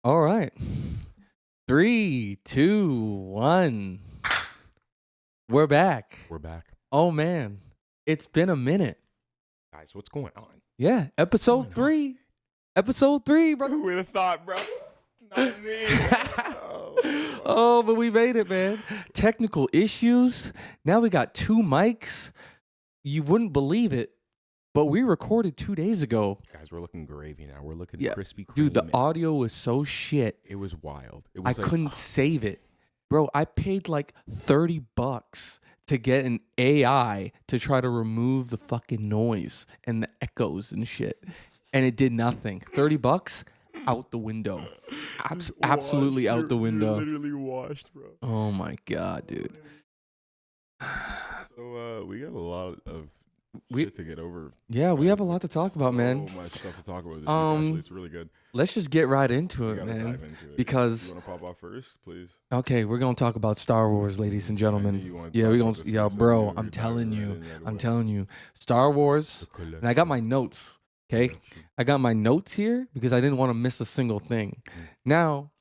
All right. 3, 2, 1. We're back. We're back. Oh, man. It's been a minute. Guys, what's going on? Yeah. Episode 3. Episode 3, bro. Who would have thought, bro? Not me. Oh, but we made it, man. Technical issues. Now we got 2 mics. You wouldn't believe it, but we recorded 2 days ago. Guys, we're looking gravy now. We're looking crispy cream. Dude, the audio was so shit. It was wild. It was I couldn't save it. Bro, I paid like $30 to get an AI to try to remove the fucking noise and the echoes and shit. And it did nothing. $30 out the window. Absolutely out the window. Literally washed, bro. Oh my God, dude. So we got a lot of shit to get over. Yeah, we have a lot to talk about, man. So much stuff to talk about this week, actually. It's really good. Let's just get right into it, man. Dive into it. Because you want to pop off first, please? Okay, we're gonna talk about Star Wars, ladies and gentlemen. Yeah, we're gonna. Yeah, bro, I'm telling you, Star Wars. And I got my notes. Okay, I got my notes here because I didn't want to miss a single thing. Now,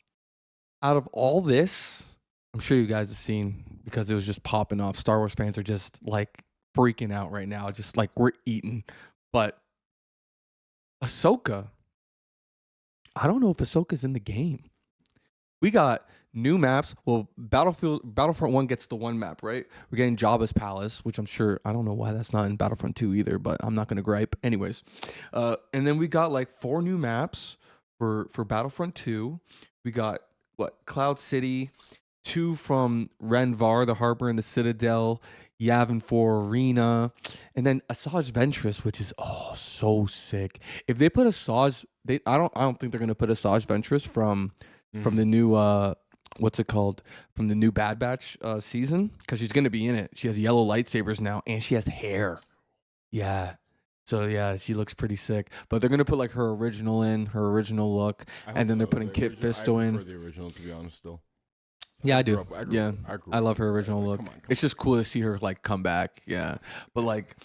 out of all this, I'm sure you guys have seen because it was just popping off. Star Wars fans are just like freaking out right now, just like we're eating. But Ahsoka, I don't know if Ahsoka's in the game. We got new maps. Well, Battlefront 1 gets the one map, right? We're getting Jabba's Palace, which I'm sure, I don't know why that's not in Battlefront 2 either, but I'm not going to gripe. Anyways, and then we got like 4 new maps for Battlefront 2. We got, Cloud City, 2 from Renvar, the Harbor and the Citadel, Yavin 4 Arena, and then Asajj Ventress, which is, so sick. If they put Asajj, I don't think they're going to put Asajj Ventress from the new what's it called, from the new Bad Batch season, because she's gonna be in it. She has yellow lightsabers now and she has hair. So she looks pretty sick, but they're gonna put like her original look, and then they're putting Kit Fisto in. I prefer the original, to be honest. Still, I do. I love her original look. It's just cool to see her like come back. But like,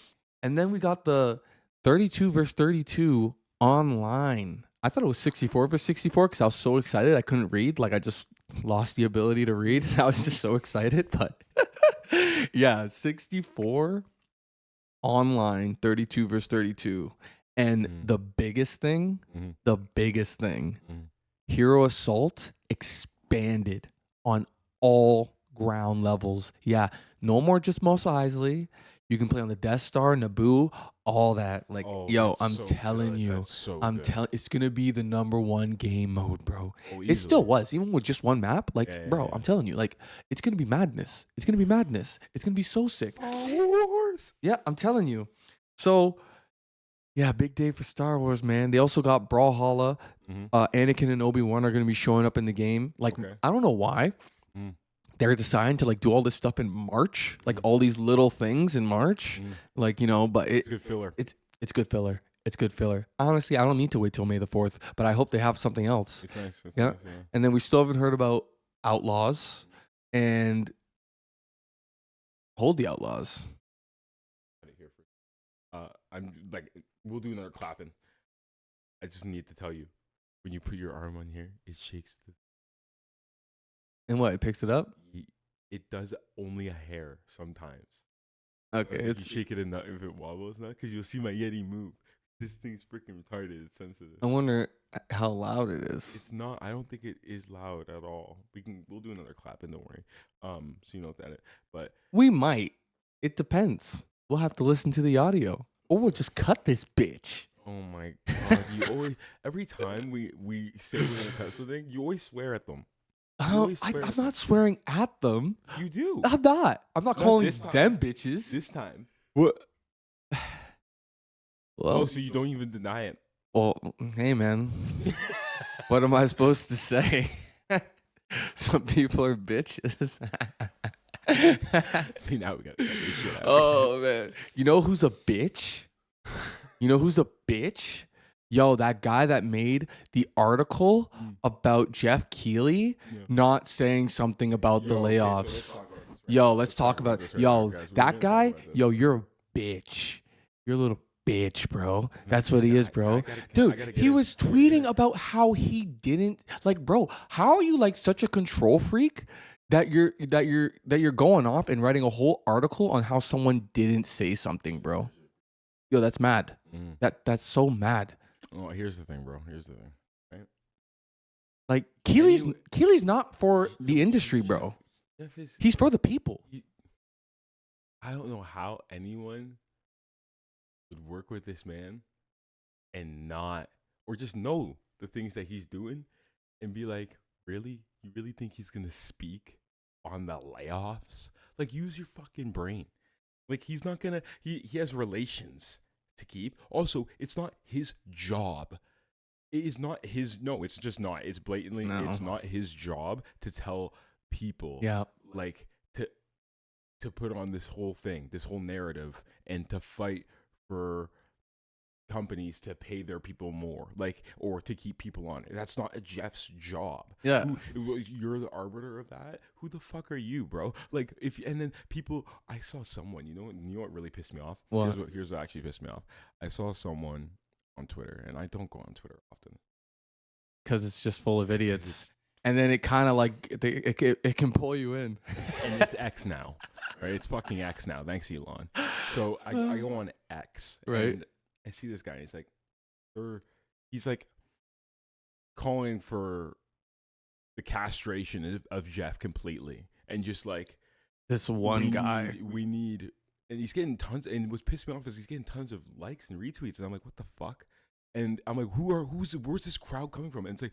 and then we got the 32 versus 32 online. I thought it was 64 versus 64 because I was so excited I couldn't read. Like, I just lost the ability to read. I was just so excited. But 64 online, 32 versus 32. And the biggest thing, Hero Assault expanded on all ground levels. Yeah, no more just Mos Eisley. You can play on the Death Star, Naboo, all that. Like, I'm telling you, it's gonna be the #1 game mode, bro. It still was, even with just one map. Like, I'm telling you, like, it's gonna be madness. It's gonna be madness. It's gonna be so sick. Star Wars. Yeah, I'm telling you. So, big day for Star Wars, man. They also got Brawlhalla. Anakin and Obi-Wan are gonna be showing up in the game. Like, I don't know why. They're deciding to like do all this stuff in March, like all these little things in March, like, but it's good filler. It's good filler. It's good filler. Honestly, I don't need to wait till May the 4th, but I hope they have something else. It's nice. It's yeah. Nice, yeah. And then we still haven't heard about Outlaws and Hold the Outlaws. I'm like, we'll do another clapping. I just need to tell you, when you put your arm on here, it shakes the. And what? It picks it up? It does only a hair sometimes. Okay. You shake it enough if it wobbles now, because you'll see my Yeti move. This thing's freaking retarded. It's sensitive. I wonder how loud it is. It's not. I don't think it is loud at all. We'll do another clap, and don't worry. So you know that. But we might. It depends. We'll have to listen to the audio, or we'll just cut this bitch. Oh my God! You always, every time we say we're gonna cut something, you always swear at them. I'm not swearing at them. You do. I'm not. I'm not calling them bitches. This time. What? Well, so you don't even deny it. Well, hey, man. What am I supposed to say? Some people are bitches. See, now we got this shit out. Oh, man. You know who's a bitch? Yo, that guy that made the article about Geoff Keighley not saying something about the layoffs. Let's talk about that guy. Yo, you're a bitch. You're a little bitch, bro. That's what he is, bro. Dude, he was tweeting about how he didn't like, bro. How are you like such a control freak that you're going off and writing a whole article on how someone didn't say something, bro? Yo, that's mad. That's so mad. Oh, here's the thing, bro. Here's the thing. Right? Like Keighley's not for the industry, bro. Jeff is. He's for the people. I don't know how anyone would work with this man and not, or just know the things that he's doing and be like, really? You really think he's gonna speak on the layoffs? Like, use your fucking brain. Like, he's not gonna. He has relations to keep. Also, it's not his job. It is not his. No, it's just not. It's blatantly. No. It's not his job to tell people. Yeah. Like to put on this whole thing, this whole narrative, and to fight for companies to pay their people more, like, or to keep people on it. That's not Jeff's job. Yeah. You're the arbiter of that. Who the fuck are you, bro? Like, and then people. I saw someone. You know what really pissed me off? What? Here's what actually pissed me off. I saw someone on Twitter, and I don't go on Twitter often Because it's just full of idiots. And then it kind of like it can pull you in. And it's X now, right? It's fucking X now. Thanks, Elon. So I go on X, right? And I see this guy. And he's like calling for the castration of Geoff completely, and just like this one guy. We need, and he's getting tons. And what pissed me off is he's getting tons of likes and retweets, and I'm like, what the fuck? And I'm like, where's this crowd coming from? And it's like,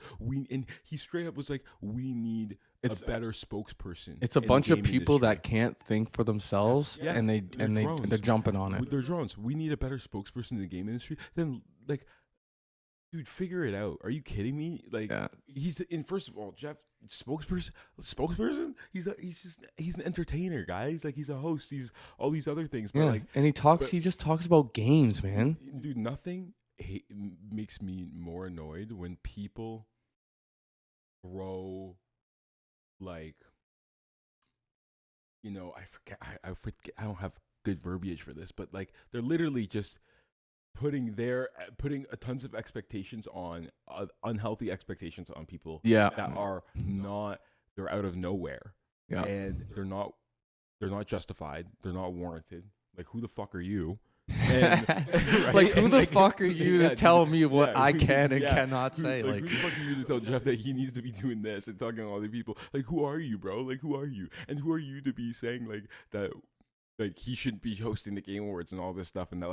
and he straight up was like, we need a better spokesperson. It's a bunch of people that can't think for themselves, yeah. and they're jumping on it. They're drones. We need a better spokesperson in the game industry. Then, like, dude, figure it out. Are you kidding me? Like, he's in. First of all, Geoff, spokesperson. He's an entertainer, guys. Like, he's a host. He's all these other things. But like, and he just talks about games, man. Dude, nothing makes me more annoyed when people throw, like, I forget. I don't have good verbiage for this, but like, they're literally just putting tons of expectations on unhealthy expectations on people. Yeah. That are not. They're out of nowhere. Yeah. And they're not justified. They're not warranted. Like, who the fuck are you? And, right? Like, who the fuck are you to tell me what I can and cannot say? Like, who the fuck are you to tell Geoff that he needs to be doing this and talking to all the people? Like, who are you, bro? Like, who are you? And who are you to be saying like that? Like, he shouldn't be hosting the Game Awards and all this stuff, and that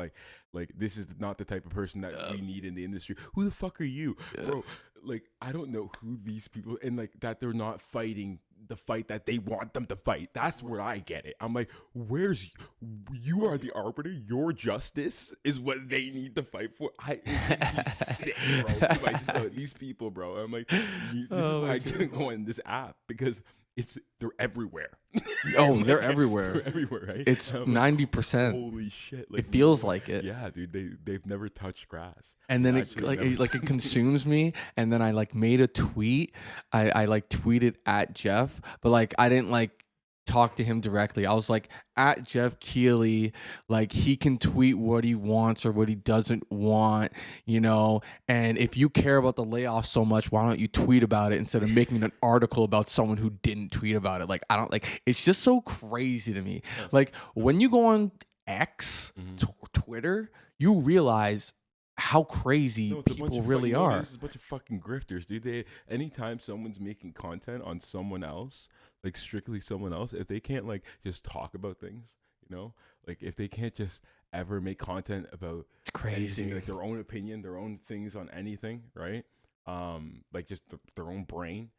like this is not the type of person that we need in the industry. Who the fuck are you, bro? Like, I don't know who these people, and like that they're not fighting the fight that they want them to fight. That's where I get it. I'm like, you are the arbiter. Your justice is what they need to fight for. It's sick, bro. These people, bro. I'm like, this is why I can't go on this app, because they're everywhere. Oh, they're everywhere. They're everywhere, right? It's 90%. Holy shit! Like, it feels like it. Yeah, dude. They've never touched grass. And then it consumes me. And then I like made a tweet. I like tweeted at Geoff, but like I didn't like talk to him directly. I was like, at Geoff Keighley, like, he can tweet what he wants or what he doesn't want, and if you care about the layoff so much, why don't you tweet about it instead of making an article about someone who didn't tweet about it? Like, I don't like, it's just so crazy to me. Like, when you go on X, Twitter, you realize how crazy people really are. This is a bunch of fucking grifters, dude. Anytime someone's making content on someone else, like strictly someone else, if they can't like just talk about things, like if they can't just ever make content about it's crazy, anything, like their own opinion, their own things on anything, right? Like just their own brain,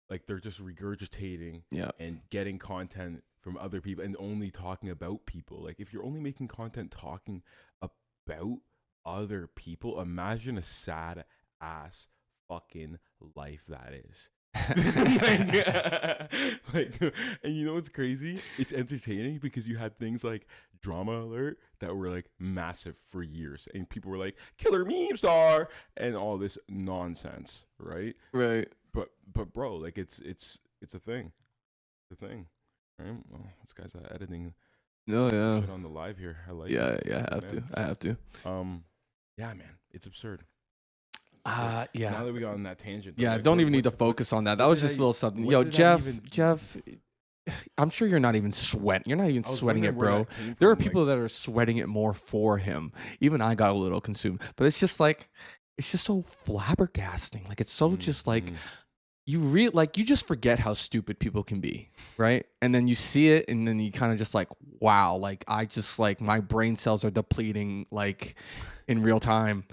like they're just regurgitating and getting content from other people and only talking about people. Like, if you're only making content talking about other people, imagine a sad ass fucking life that is. And you know what's crazy? It's entertaining because you had things like Drama Alert that were like massive for years, and people were like, killer meme star and all this nonsense, right? But bro, like, it's a thing. It's a thing, right? Well, this guy's editing No, yeah. Shit on the live here. I like Yeah, it. yeah, I I have like to. it, I have to. man. Yeah, man, it's absurd. But Yeah. now that we got on that tangent, though, Yeah, like, don't even need to focus on that. That what was did just a I, little something. what Yo, did I Jeff, even? Jeff, I'm sure you're not even sweating. You're not even I was sweating it, wondering where bro. that came There are from. Like, people that are sweating it more for him. Even I got a little consumed. But it's just like, it's just so flabbergasting. Like, it's so just like, you just forget how stupid people can be, right? And then you see it, and then you kind of just like, wow, like I just like my brain cells are depleting like in real time.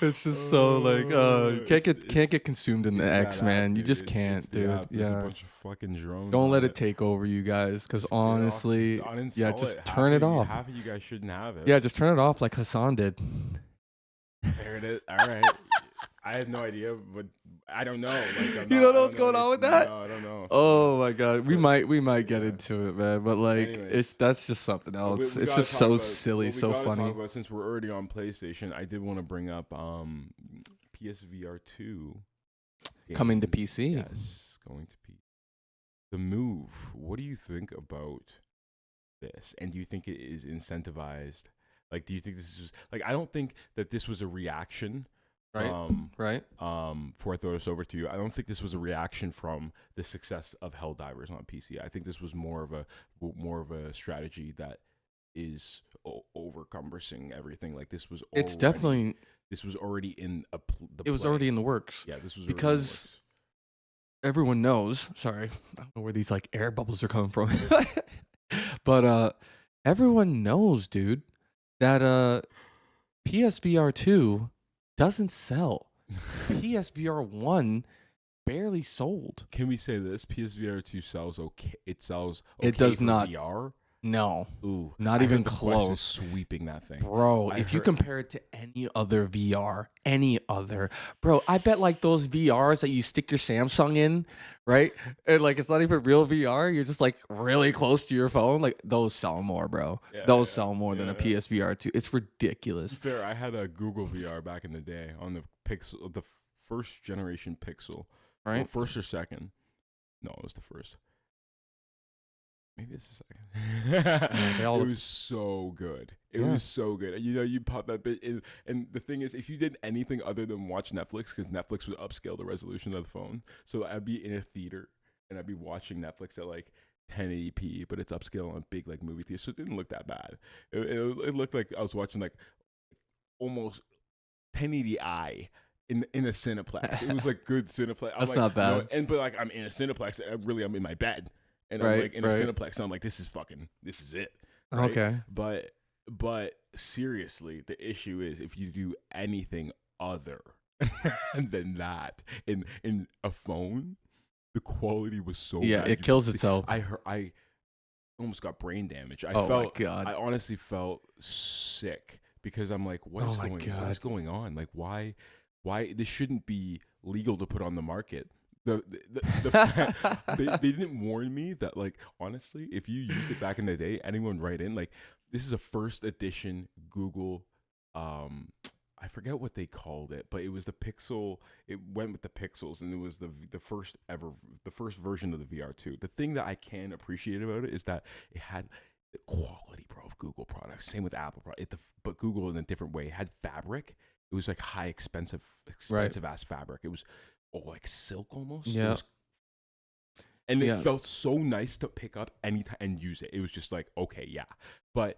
It's just so like you can't get consumed in the it's X, that app, man. You dude. just It's can't, the dude. app. There's a Yeah. bunch of fucking drones. Don't on let it take over you guys, because Just get it off, honestly, just uninstall yeah, just it. turn it off. Half of you guys shouldn't have it. Yeah, just turn it off like Hassan did. There it is. All right. I have no idea, but I don't know. Like, You don't know what's going on with that? No, I don't know. Oh my god, we but- might get yeah. into it, man. But like, Anyways. that's just something We else. It's gotta just talk so about- silly, what we so gotta funny. Talk about, since we're already on PlayStation, I did want to bring up PSVR 2 Coming to games. PC. Yes, going to PC. The Move. What do you think about this? And do you think it is incentivized? Like, do you think this is like? I don't think that this was a reaction. Right. Right. Before I throw this over to you, I don't think this was a reaction from the success of Helldivers on PC. I think this was more of a strategy that is overcumbersing everything. Like, this was It's definitely. this was already in It was already in the works. Yeah, this was because everyone knows. Sorry, I don't know where these like air bubbles are coming from, but everyone knows, dude, that PSVR 2 doesn't sell. PSVR 1 barely sold. Can we say this? PSVR 2 sells okay. It sells. Okay It does for not. VR. No. Ooh, not I even heard the Quest is close. sweeping that thing, bro. If you compare it to any other VR, bro, I bet like those VRs that you stick your Samsung in, right? And like it's not even real VR. You're just like really close to your phone. Like those sell more, bro. Yeah, those sell more than a yeah. PSVR 2. It's ridiculous. Fair. I had a Google VR back in the day on the Pixel, the first generation Pixel, Right? Well, first or second? No, it was the first. Maybe it's the second. they all It was so good. It Yeah. was so good. You know, you pop that bit in, and the thing is, if you did anything other than watch Netflix, because Netflix would upscale the resolution of the phone, so I'd be in a theater and I'd be watching Netflix at like 1080p, but it's upscale on a big like movie theater, so it didn't look that bad. It looked like I was watching like almost 1080i in a Cineplex. It was like good Cineplex. That's like, not bad. but like I'm in a Cineplex, and I'm in my bed, and Right, I'm like in a right. Cineplex, and I'm like, this is it. Right? Okay. But seriously, the issue is if you do anything other than that in a phone, the quality was so Yeah, bad. it You kills could see- itself. I almost got brain damage. Oh my God. I honestly felt sick because I'm like, what is going on? Like, why this shouldn't be legal to put on the market. They didn't warn me that, like, honestly, if you used it back in the day, anyone write in, like, this is a first edition Google, I forget what they called it, but it was the Pixel. It went with the Pixels, and it was the first version of the VR2. The thing that I can appreciate about it is that it had the quality, bro, of Google products. Same with Apple products, but Google in a different way. It had fabric. It was like high expensive ass fabric. It was like silk almost. Yeah. It felt so nice to pick up anytime and use it. It was just like, okay, yeah. But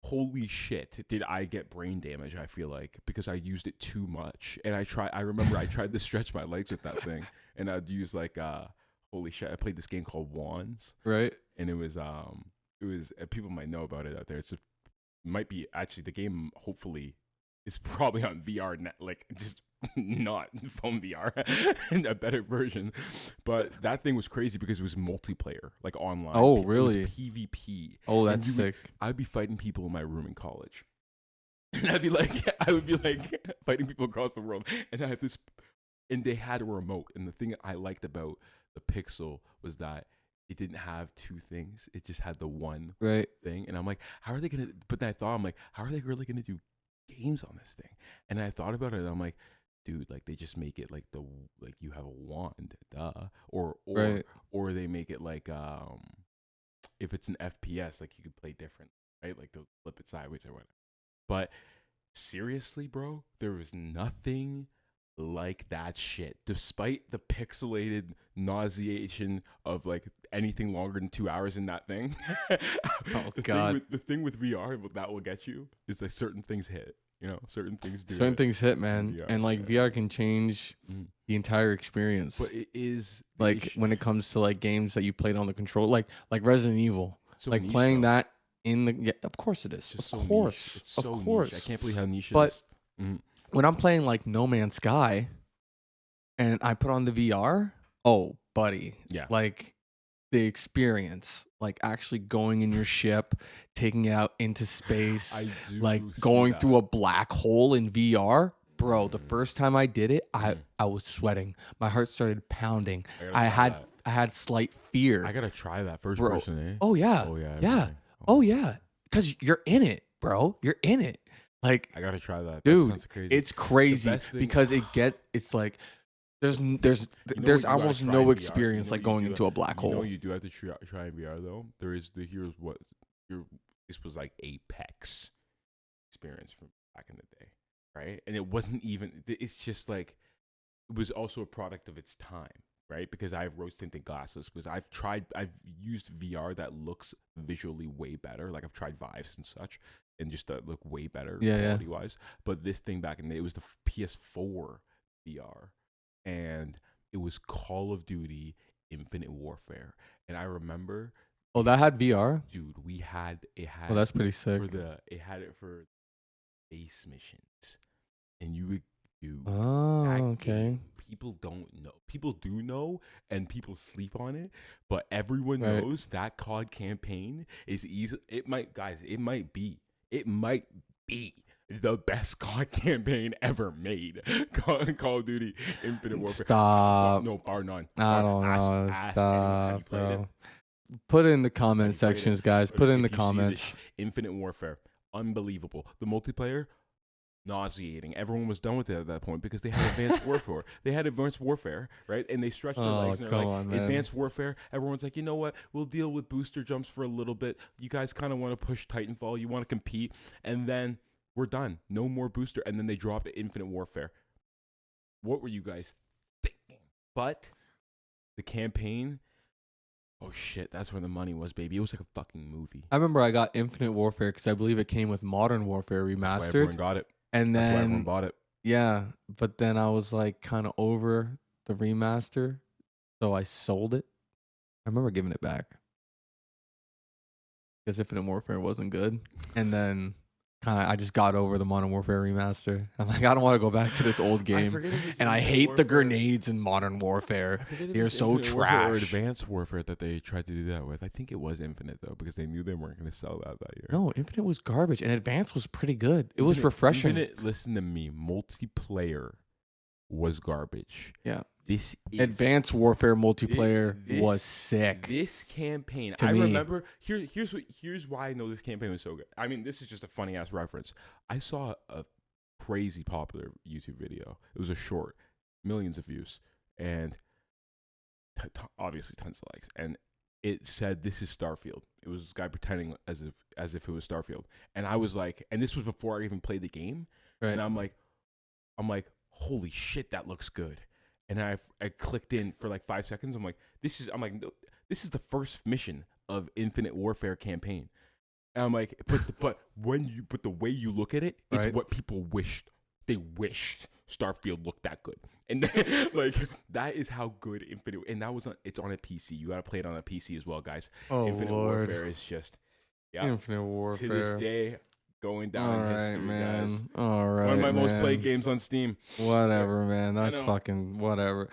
holy shit, did I get brain damage, I feel like, because I used it too much. And I remember I tried to stretch my legs with that thing, and I'd use like holy shit, I played this game called Wands. Right. And it was people might know about it out there. Might be actually the game, hopefully, is probably on VR net, like just not phone VR in a better version. But that thing was crazy because it was multiplayer, like online. Oh, really? It was PvP. Oh, that's sick. I'd be fighting people in my room in college. And I would be like fighting people across the world. And I have this, and they had a remote. And the thing I liked about the Pixel was that it didn't have two things. It just had the one thing. And I'm like, how are they going to, but then I thought, I'm like, how are they really going to do games on this thing? And I thought about it, and I'm like, dude, like they just make it like like you have a wand, duh, or Right. or they make it like if it's an FPS, like you could play different, right? Like they'll flip it sideways or whatever. But seriously, bro, there was nothing like that shit. Despite the pixelated nauseation of like anything longer than 2 hours in that thing. Oh the God. the thing with VR that will get you is that certain things hit. You know, certain things do. Certain hit things hit, in man, VR, and like yeah. VR can change Mhm. the entire experience. But it is the Like issue- when it comes to like games that you played on the control, like Resident Evil, so like niche, playing though. that in the. Yeah, of course it is. It's just Of so course, niche. It's so of course. niche. I can't believe how niche it But is. Mhm. when I'm playing like No Man's Sky, and I put on the VR, oh buddy, Yeah. like the experience, like actually going in your ship, taking it out into space, I do like see going that. through a black hole in VR. Bro, the Mm. first time I did it, Mm. I was sweating. My heart started pounding. gotta I try had that. I had slight fear. I gotta try that first Bro. person, eh? Oh yeah. Oh yeah. Yeah. everything. Oh yeah. Cuz you're in it, bro. You're in it. Like I gotta try that. Dude, That sounds crazy. it's crazy best thing- because it's like there's You know what you gotta almost try in no VR? experience You know like you going do into a black You know hole. you do have to try in VR though. There is the here's what this was like Apex experience from back in the day, right? And it wasn't even. It's just like it was also a product of its time, right? Because I have rose tinted glasses. Because I've used VR that looks visually way better. Like I've tried Vives and such, and just look way better quality wise. But this thing back in the day, it was the PS4 VR, and it was Call of Duty Infinite Warfare. And I remember, Oh, that had VR? dude, it had Oh, that's pretty sick. it had it for base missions, and you would do Oh, that okay. game. People don't know. People do know, and people sleep on it. But everyone Right. knows that COD campaign is easy. It might be the best COD campaign ever made. Call of Duty Infinite Warfare. Stop. No, bar none. I don't know. Ask anyone, have you Stop, played it? bro. Put it in the comment Have you played it? sections, guys. Put it in the If you see this comments. Infinite Warfare, unbelievable. The multiplayer, nauseating. Everyone was done with it at that point because they had Advanced Warfare. They had Advanced Warfare, right? And they stretched their Oh, legs and they're come like, on, man. Advanced Warfare. Everyone's like, you know what? We'll deal with booster jumps for a little bit. You guys kind of want to push Titanfall. You want to compete. And then we're done. No more booster. And then they dropped Infinite Warfare. What were you guys thinking? But the campaign, oh shit, that's where the money was, baby. It was like a fucking movie. I remember I got Infinite Warfare because I believe it came with Modern Warfare That's why everyone Remastered. got it. And That's why everyone then, bought it. yeah, but then I was like kind of over the remaster. So I sold it. I remember giving it back because Infinite Warfare wasn't good. And then I just got over the Modern Warfare remaster. I'm like, I don't want to go back to this old game. And I hate the grenades in Modern Warfare. They're so Or trash. Advanced Warfare that they tried to do that with. I think it was Infinite though, because they knew they weren't going to sell that year. No, Infinite was garbage, and Advanced was pretty good. It was refreshing. Infinite, listen to me. Multiplayer was garbage. Yeah. This is Advanced Warfare multiplayer was sick. This campaign, To I me. remember. Here's why I know this campaign was so good. I mean, this is just a funny ass reference. I saw a crazy popular YouTube video. It was a short, millions of views, and obviously tons of likes. And it said, "This is Starfield." It was this guy pretending as if it was Starfield, and I was like, and this was before I even played the game, Right. and I'm like, holy shit, that looks good. And I clicked in for like 5 seconds. I'm like, this is the first mission of Infinite Warfare campaign. And I'm like, but the way you look at it, it's Right. what people wished. They wished Starfield looked that good. And like that is how good Infinite, and it's on a PC. You gotta play it on a PC as well, guys. Oh, Infinite Lord. Warfare is just Infinite Warfare. to this day going down All in right, history, man. guys. All right, One of my most man. played games on Steam. Whatever, man. That's know. fucking whatever.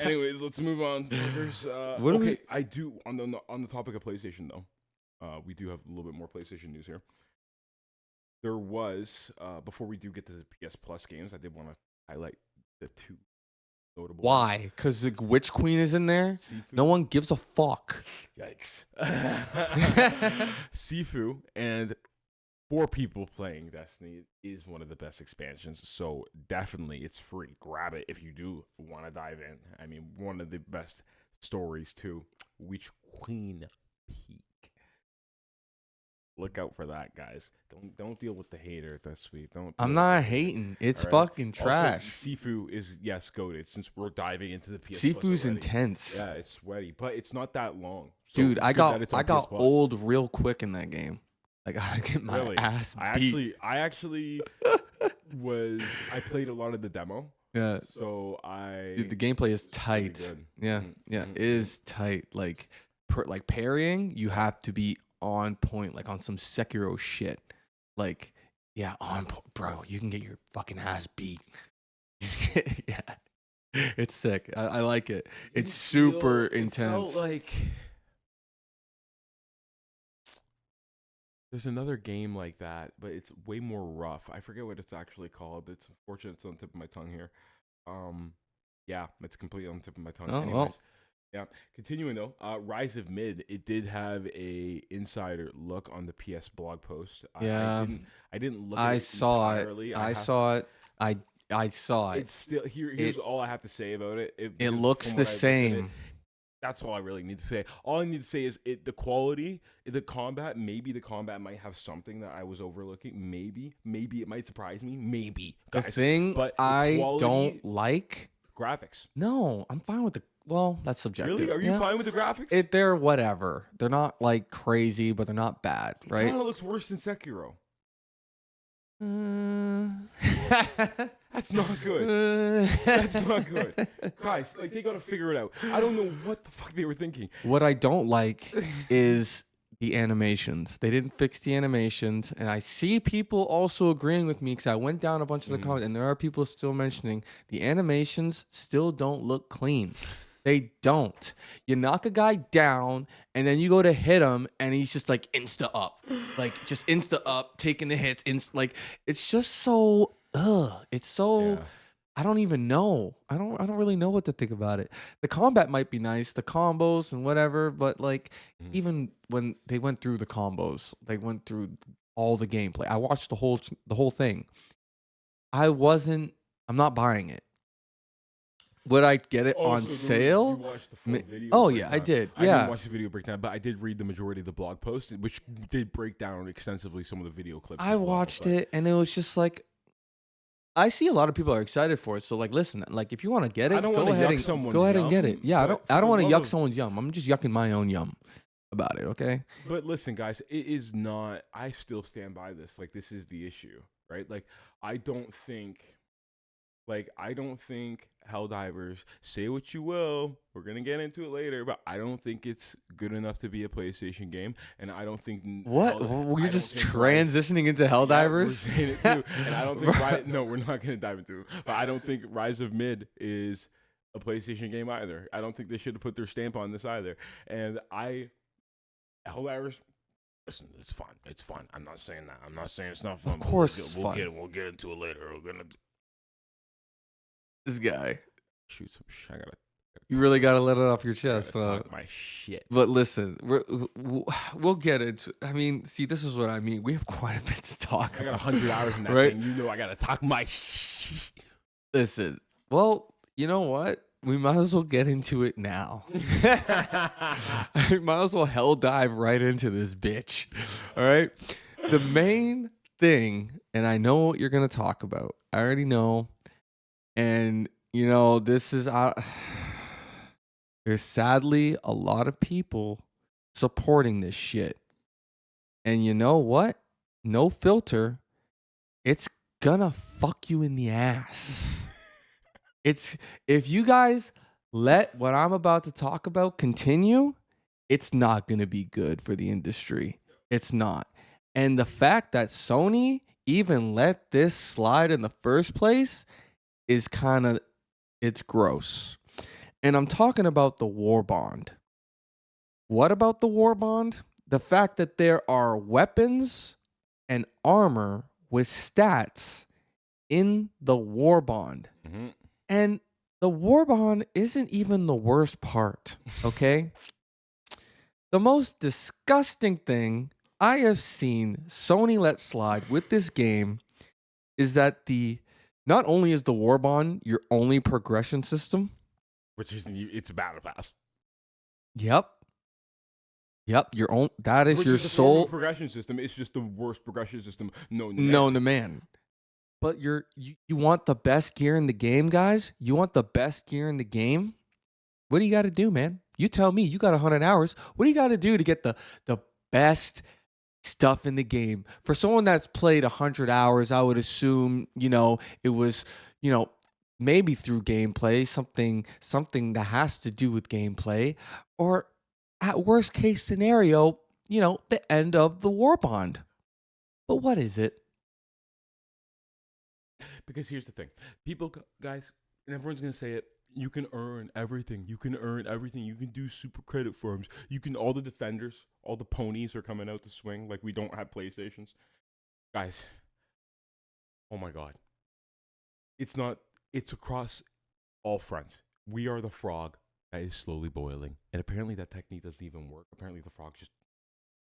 Anyways, let's move on, fuckers. What do okay, I do on the topic of PlayStation though. We do have a little bit more PlayStation news here. There was before we do get to the PS Plus games, I did want to highlight the two notable. Why? Because the Witch Queen is in there? Sifu. No one gives a fuck. Yikes. Sifu and for people playing Destiny, it is one of the best expansions. So definitely, it's free. Grab it if you do want to dive in. I mean, one of the best stories too. Witch Queen Peak. Look out for that, guys. Don't deal with the hater this week. Don't. I'm deal with the not hater. hating. It's All right? fucking trash. Also, Sifu is goated. Since we're diving into the PS Sifu's Plus already. intense. Yeah, it's sweaty, but it's not that long. So Dude, it's I good that got it's on I got PS Plus. old real quick in that game. Like I get my Really? ass beat. I actually I played a lot of the demo. Yeah. So Dude, the gameplay is really tight. good. Yeah, Mhm, yeah, mhm, it is tight. Like, like parrying, you have to be on point, like on some Sekiro shit. Like, yeah, on point, bro. You can get your fucking ass beat. Yeah, it's sick. I like it. It's super intense. It felt like there's another game like that, but it's way more rough. I forget what it's actually called. It's unfortunate it's on the tip of my tongue here. Yeah, it's completely on the tip of my tongue. Oh, Anyways, well. yeah. Continuing though, Rise of Mid, it did have a insider look on the PS blog post. Yeah. I didn't look. I at it saw entirely. it. I saw it. I saw it. It's still here's all I have to say about it. It looks the same. That's all I really need to say. All I need to say is the quality, the combat. Maybe the combat might have something that I was overlooking. Maybe it might surprise me. Maybe The guys, thing but the I quality, don't like. graphics. No, I'm fine with the. Well, that's subjective. Really? Are you Yeah. fine with the graphics? They're whatever. They're not like crazy, but they're not bad, It right? kind of looks worse than Sekiro. That's not good. That's not good. Guys, like they gotta figure it out. I don't know what the fuck they were thinking. What I don't like is the animations. They didn't fix the animations, and I see people also agreeing with me because I went down a bunch of the comments, and there are people still mentioning the animations still don't look clean. They don't. You knock a guy down, and then you go to hit him, and he's just like insta up, like just insta up, taking the hits. Like it's just so. It's so. Yeah. I don't even know. I don't really know what to think about it. The combat might be nice, the combos and whatever, but like even when they went through the combos, they went through all the gameplay. I watched the whole thing. I'm not buying it. Would I get it on sale? You watched the full video Oh yeah, I breakdown. did. I Yeah. didn't watch the video breakdown, but I did read the majority of the blog post, which did break down extensively some of the video clips. I watched it and it was just like I see a lot of people are excited for it. So like listen, like if you want to get it, I don't go wanna ahead yuck and someone's go ahead and get it. yum, Yeah, but I for don't want to the yuck love of- someone's yum. I'm just yucking my own yum about it, okay? But listen, guys, it is not. I still stand by this. Like this is the issue, right? Like I don't think Helldivers, say what you will, we're gonna get into it later, but I don't think it's good enough to be a PlayStation game, and I don't think What? I We're don't just think Rise- transitioning into Yeah, we're Helldivers? saying it too, and I don't think no, we're not gonna dive into it, but I don't think Rise of Mid is a PlayStation game either. I don't think they should have put their stamp on this either, and Helldivers. Listen, it's fun. It's fun. I'm not saying that. I'm not saying it's not fun. Of course it's we'll fun. We'll get into it later. We're gonna This guy. shoot some shit. I gotta You really got to let it off your chest. talk my shit. But listen, we'll get into. I mean, see, this is what I mean. We have quite a bit to talk I got about. 100 hours in that Right? thing. You know I gotta talk my shit. Listen, well, you know what? We might as well get into it now. I might as well hell dive right into this bitch. All right. The main thing, and I know what you're gonna talk about. I already know. And you know, this is there's sadly a lot of people supporting this shit. And you know what? No filter. It's gonna fuck you in the ass. It's if you guys let what I'm about to talk about continue, it's not gonna be good for the industry. It's not. And the fact that Sony even let this slide in the first place is it's gross. And I'm talking about the war bond. What about the war bond? The fact that there are weapons and armor with stats in the war bond. Mm-hmm. And the war bond isn't even the worst part, okay? The most disgusting thing, I have seen Sony let slide with this game is that not only is the war bond your only progression system. Which is it's a battle pass. Yep. Your own. That is Which your is the form of sole progression system. It's just the worst progression system known to man. known to man. But you want the best gear in the game, guys? You want the best gear in the game? What do you got to do, man? You tell me. You got 100 hours. What do you got to do to get the best stuff in the game? For someone that's played 100 hours, I would assume, it was, maybe through gameplay, something that has to do with gameplay, or at worst case scenario, the end of the war bond. But what is it? Because here's the thing. People, guys, and everyone's going to say it, you can earn everything. You can earn everything. You can do super credit farms. All the defenders, all the ponies are coming out to swing like we don't have PlayStations. Guys, oh my God. It's across all fronts. We are the frog that is slowly boiling. And apparently that technique doesn't even work. Apparently the frog just,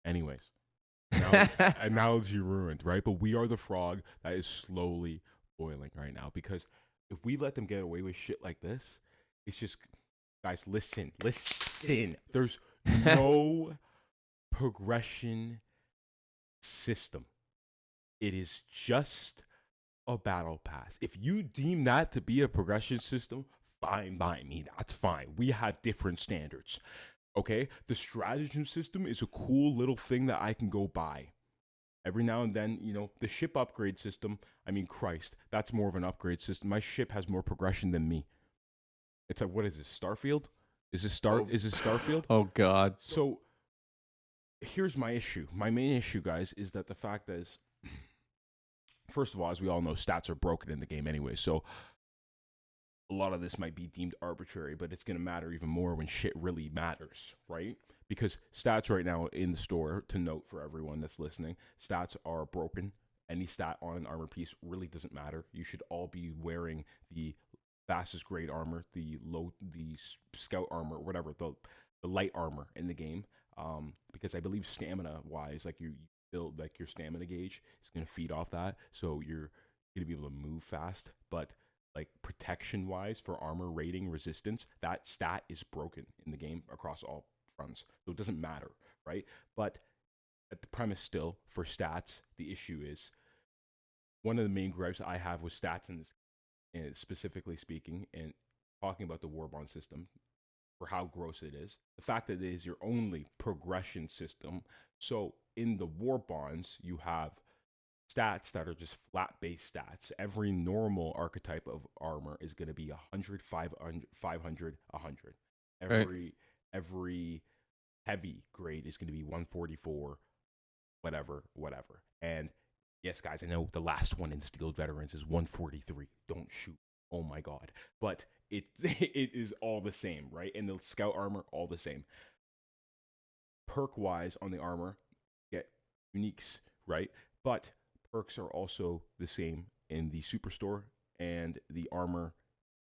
anyways. Analogy ruined, right? But we are the frog that is slowly boiling right now, because if we let them get away with shit like this, it's just, guys, listen. There's no progression system. It is just a battle pass. If you deem that to be a progression system, fine by me. That's fine. We have different standards. Okay? The stratagem system is a cool little thing that I can go buy. Every now and then, the ship upgrade system, Christ, that's more of an upgrade system. My ship has more progression than me. It's like, what is this, Starfield? Is this Starfield? Oh, God. So, here's my issue. My main issue, guys, is that the fact is, first of all, as we all know, stats are broken in the game anyway, so a lot of this might be deemed arbitrary, but it's going to matter even more when shit really matters, right? Because stats right now in the store, to note for everyone that's listening, stats are broken. Any stat on an armor piece really doesn't matter. You should all be wearing the fastest grade armor, the scout armor, whatever, the light armor in the game. Because I believe stamina wise, like you build like your stamina gauge is going to feed off that, so you're going to be able to move fast. But like protection wise for armor rating resistance, that stat is broken in the game across all fronts, so it doesn't matter, right? But at the premise still for stats, the issue is one of the main gripes I have with stats in this, and specifically speaking, and talking about the Warbond system for how gross it is, the fact that it is your only progression system. So in the Warbonds, you have stats that are just flat base stats. Every normal archetype of armor is going to be 100, 500, 100. Every heavy grade is going to be 144, whatever. And yes, guys, I know the last one in Steel Veterans is 143. Don't shoot. Oh my God. But it is all the same, right? And the scout armor, all the same. Perk wise on the armor, get uniques, right? But perks are also the same in the superstore, and the armor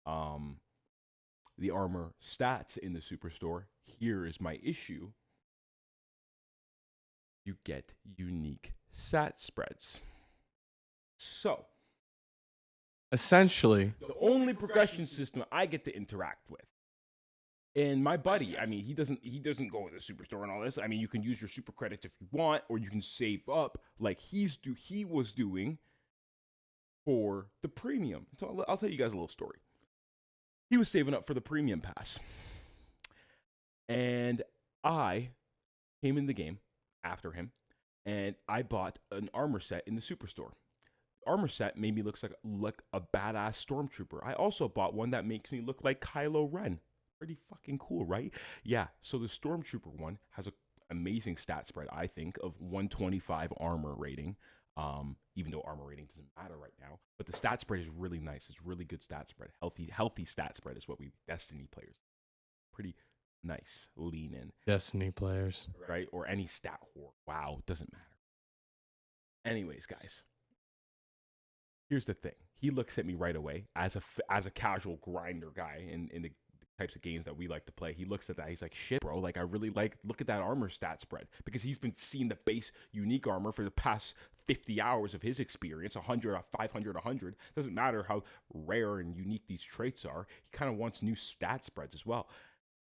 stats in the superstore. Here is my issue. You get unique stat spreads. So, essentially, the only progression system I get to interact with. And my buddy, he doesn't go to the superstore and all this. You can use your super credits if you want, or you can save up like he was doing for the premium. So I'll tell you guys a little story. He was saving up for the premium pass. And I came in the game after him, and I bought an armor set in the superstore. Armor set made me look like a badass stormtrooper. I also bought one that makes me look like Kylo Ren. Pretty fucking cool, right? Yeah, so the stormtrooper one has an amazing stat spread, I think, of 125 armor rating, even though armor rating doesn't matter right now. But the stat spread is really nice. It's really good stat spread. Healthy stat spread is what we Destiny players. Pretty nice, lean in. Destiny players. Right? Or any stat whore. Wow, doesn't matter. Anyways, guys. Here's the thing. He looks at me right away as a casual grinder guy in the types of games that we like to play. He looks at that. He's like, shit, bro. Like, I really look at that armor stat spread, because he's been seeing the base unique armor for the past 50 hours of his experience, 100, 500, 100. Doesn't matter how rare and unique these traits are. He kind of wants new stat spreads as well.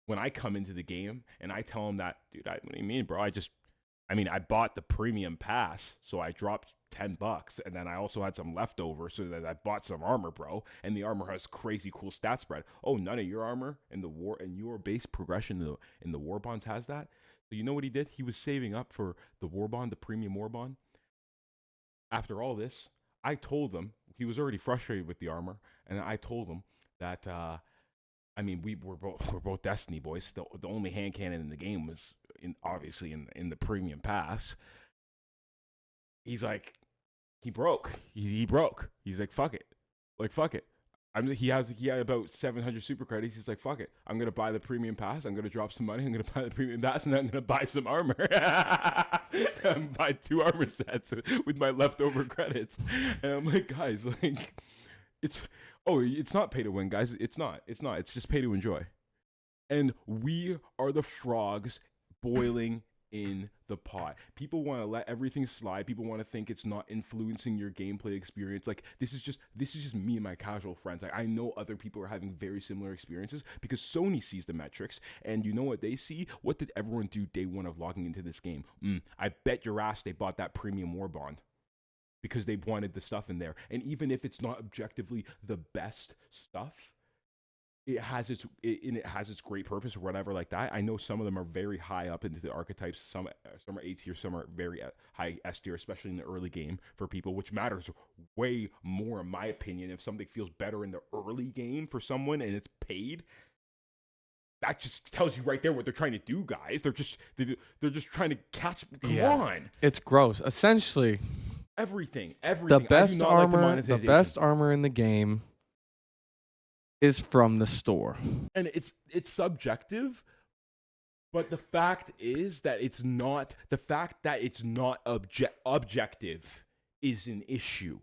When I come into the game and I tell him that, dude, what do you mean, bro? I bought the premium pass, so I dropped $10, and then I also had some leftover, so that I bought some armor, bro. And the armor has crazy cool stat spread. Oh, none of your armor in the war and your base progression in the war bonds has that. So you know what he did? He was saving up for the war bond, the premium war bond. After all this, I told him, he was already frustrated with the armor, and I told him that we're both Destiny boys. The only hand cannon in the game was obviously in the premium pass. He's like, he broke. He broke. He's like, fuck it. He had about 700 super credits. He's like, fuck it. I'm gonna buy the premium pass. I'm gonna drop some money. I'm gonna buy the premium pass, and then I'm gonna buy some armor. I'm buy 2 armor sets with my leftover credits. And I'm like, guys, like, it's not pay to win, guys. It's not. It's just pay to enjoy. And we are the frogs boiling in the pot. People want to let everything slide. People want to think it's not influencing your gameplay experience. Like, this is just me and my casual friends. Like, I know other people are having very similar experiences, because Sony sees the metrics, and you know what they see? What did everyone do day one of logging into this game? I bet your ass they bought that premium war bond, because they wanted the stuff in there. And even if it's not objectively the best stuff, it has its great purpose or whatever like that. I know some of them are very high up into the archetypes. Some are A tier, some are very high S tier, especially in the early game for people, which matters way more in my opinion. If something feels better in the early game for someone and it's paid, that just tells you right there what they're trying to do, guys. They're just trying to catch. Come on, it's gross. Essentially, everything. The best armor in the game is from the store, and it's subjective. But the fact is that it's not. The fact that it's not objective is an issue.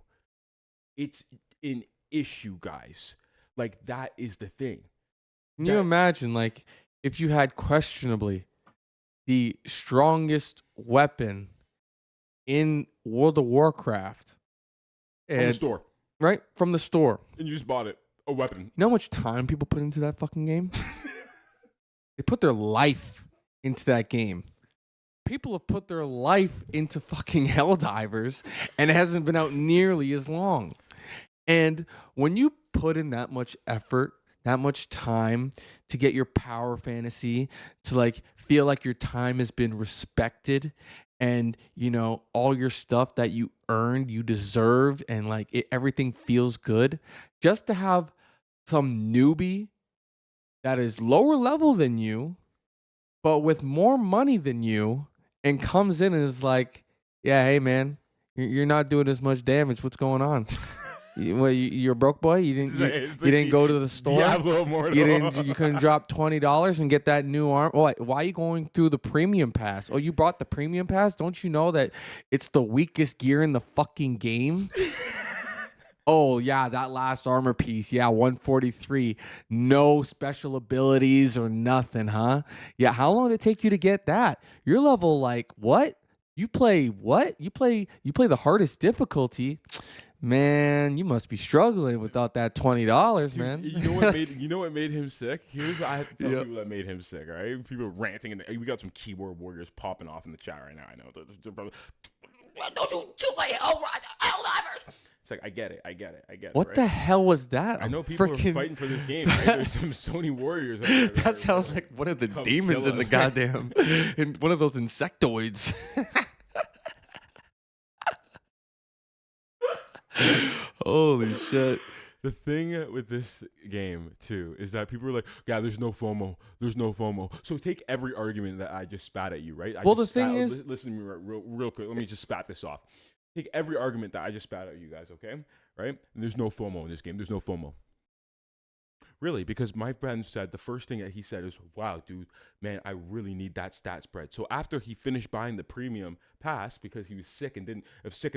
It's an issue, guys. Like, that is the thing. Can you imagine, like, if you had questionably the strongest weapon in World of Warcraft From the store. Right? From the store. And you just bought it. A weapon. You know how much time people put into that fucking game? They put their life into that game. People have put their life into fucking Helldivers, and it hasn't been out nearly as long. And when you put in that much effort, that much time to get your power fantasy, to like feel like your time has been respected, and you know all your stuff that you earned, you deserved, and like everything feels good, just to have some newbie that is lower level than you, but with more money than you, and comes in and is like, yeah, hey man, you're not doing as much damage. What's going on? You're a broke boy. You didn't go to the store. You couldn't drop $20 and get that new arm. Why are you going through the premium pass? Oh, you bought the premium pass? Don't you know that it's the weakest gear in the fucking game? Oh yeah, that last armor piece. Yeah, 143. No special abilities or nothing, huh? Yeah, how long did it take you to get that? You're level like what? You play what? You play the hardest difficulty. Man, you must be struggling without that $20, man. You know what made him sick? Here's what I have to tell people that made him sick, all right? People ranting, we got some keyboard warriors popping off in the chat right now. I know. Don't you play Helldivers? It's like, I get it. What right? the hell was that? I know people are fighting for this game, right? There's some Sony warriors out there. That sounds like one of the demons in the goddamn, in one of those insectoids. Holy shit. The thing with this game, too, is that people are like, yeah, there's no FOMO. So take every argument that I just spat at you, right? The thing is... Listen to me real quick. Let me just spat this off. Take every argument that I just spat at you guys, okay? Right? And there's no FOMO in this game. There's no FOMO. Really, because my friend said, the first thing that he said is, wow, dude, man, I really need that stat spread. So after he finished buying the premium pass because he was sick and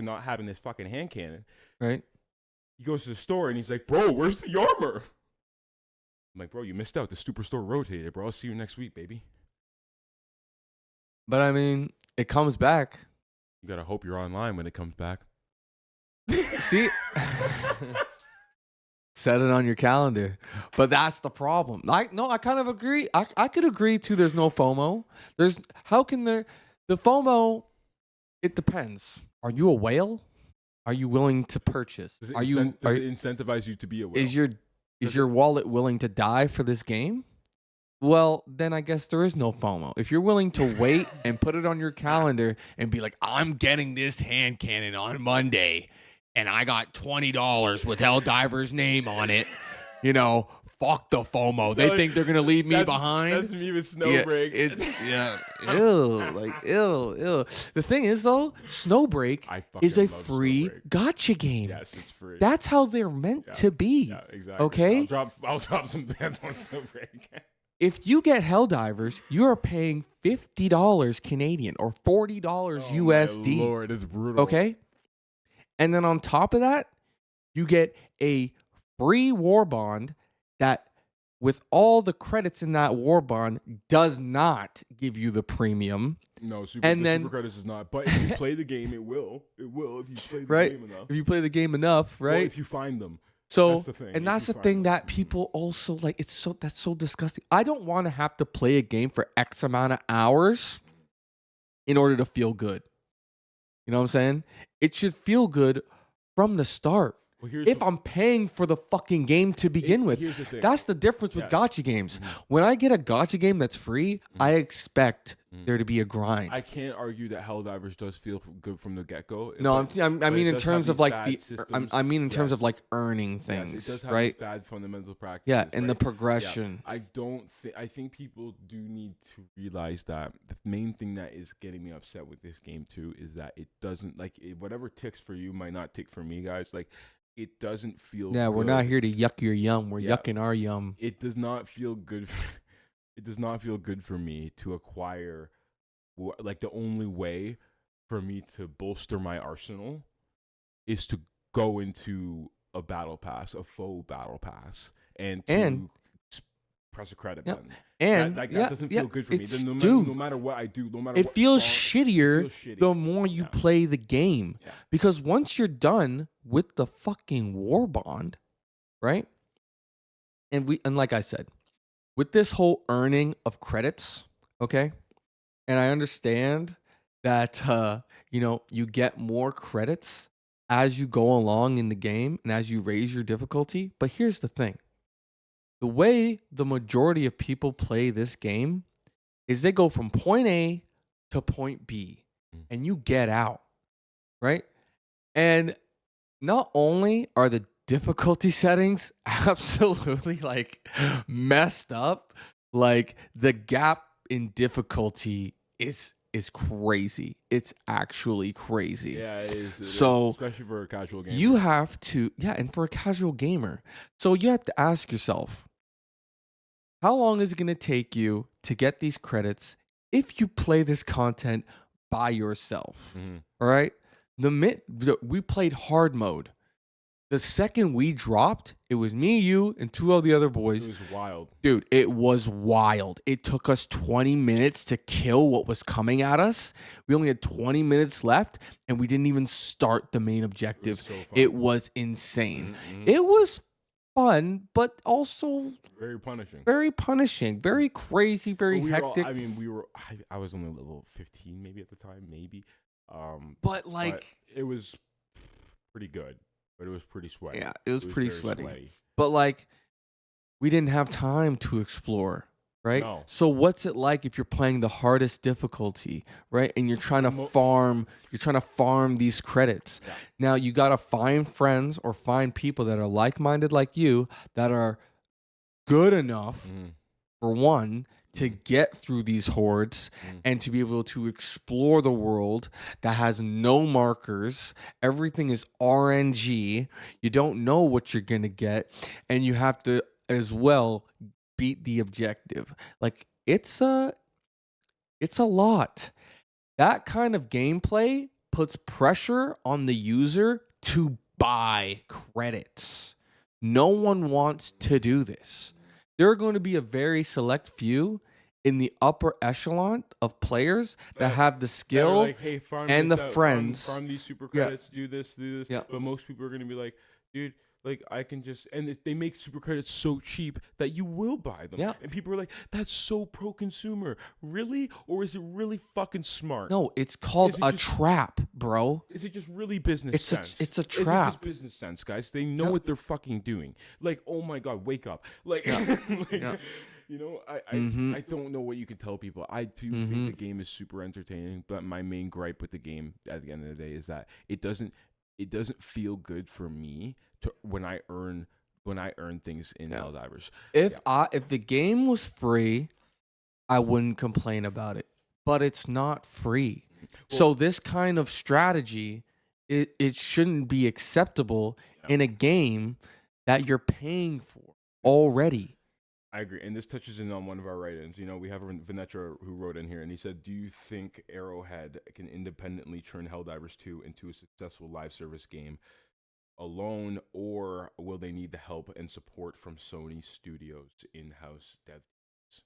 not having this fucking hand cannon, right? He goes to the store and he's like, bro, where's the armor? I'm like, bro, you missed out. The superstore rotated, bro. I'll see you next week, baby. But I mean, it comes back. You gotta hope you're online when it comes back. See, set it on your calendar. But that's the problem. I kind of agree. I could agree too. There's no FOMO. The FOMO? It depends. Are you a whale? Are you willing to purchase? Does it Does it incentivize you to be a whale? Is your wallet willing to die for this game? Well, then I guess there is no FOMO. If you're willing to wait and put it on your calendar and be like, I'm getting this hand cannon on Monday, and I got $20 with Helldivers' name on it, fuck the FOMO. They think they're gonna leave me behind. That's me with Snowbreak. Ew. The thing is though, Snowbreak is a free gotcha game. Yes, it's free. That's how they're meant to be. Yeah, exactly. Okay. I'll drop some bands on Snowbreak. If you get Helldivers, you are paying $50 Canadian or $40 USD. My Lord, it's brutal. Okay? And then on top of that, you get a free war bond that, with all the credits in that war bond, does not give you the premium. No, super credits is not. But if you play the game, it will. It will if you play the game enough. If you play the game enough, right? Well, if you find them. So, that's the thing. And that's the thing that people also like. That's so disgusting. I don't want to have to play a game for X amount of hours in order to feel good. You know what I'm saying? It should feel good from the start. Well, if I'm paying for the fucking game to begin with. That's the difference with gacha games. Mm-hmm. When I get a gacha game that's free, I expect there to be a grind. I can't argue that Helldivers does feel good from the get-go. No, I mean in terms of like terms of like earning things, yes, it does have right? these bad fundamental practices. Yeah, and the progression. Yeah. I think people do need to realize that the main thing that is getting me upset with this game too is that it doesn't whatever ticks for you might not tick for me, guys. Like, it doesn't feel good. We're not here to yuck your yum. We're yucking our yum. It does not feel good. It does not feel good for me to acquire, like, the only way for me to bolster my arsenal is to go into a battle pass, a faux battle pass, and press a credit button. And that doesn't feel good for me. No matter what I do, it feels shittier the more you play the game. Yeah. Because once you're done with the fucking war bond, right? And like I said, with this whole earning of credits, okay? And I understand that you get more credits as you go along in the game and as you raise your difficulty. But here's the thing. The way the majority of people play this game is they go from point A to point B and you get out, right? And not only are the difficulty settings absolutely like messed up, like the gap in difficulty is crazy. It's actually crazy. Yeah, it is. Especially for a casual gamer. You have to, and for a casual gamer. So you have to ask yourself, how long is it going to take you to get these credits if you play this content by yourself? Mm-hmm. All right? We played hard mode. The second we dropped, it was me, you, and two of the other boys. It was wild. Dude, it was wild. It took us 20 minutes to kill what was coming at us. We only had 20 minutes left, and we didn't even start the main objective. It was insane. Mm-hmm. It was fun, but also very punishing. Very crazy, very hectic. I was only level 15 maybe at the time, maybe. But it was pretty good. But it was pretty sweaty. Yeah, it was pretty sweaty. But we didn't have time to explore, right? No. So what's it like if you're playing the hardest difficulty, right? And you're trying to farm these credits. Yeah. Now you got to find friends or find people that are like-minded like you that are good enough for one to get through these hordes and to be able to explore the world that has no markers. Everything is RNG. You don't know what you're going to get. And you have to, as well, beat the objective. It's a lot. That kind of gameplay puts pressure on the user to buy credits. No one wants to do this. there are going to be a very select few in the upper echelon of players that have the They're skill like, hey, farm and this the out, friends. farm these super Yeah. credits, do this. Yeah. But most people are gonna be like, dude, like I can just, and they make super credits so cheap that you will buy them. Yeah. And people are like, that's so pro-consumer, really? Or is it really fucking smart? No, it's called Is it a just- trap, bro. Is it just really business It's sense? it's a Is it trap. just business sense, guys? They know Yeah. what they're fucking doing. Like, oh my god, wake up! Like, like Yeah. you know, Mhm. I don't know what you can tell people. I do think the game is super entertaining, but my main gripe with the game at the end of the day is that it doesn't feel good for me to when I earn things in Yeah. Helldivers. If the game was free, I wouldn't complain about it. But it's not free. So this kind of strategy, it shouldn't be acceptable in a game that you're paying for already. I agree, and this touches in on one of our write-ins. You know, we have Venetra who wrote in here, and he said, "Do you think Arrowhead can independently turn Helldivers 2 into a successful live service game alone, or will they need the help and support from Sony Studios in-house dev teams?"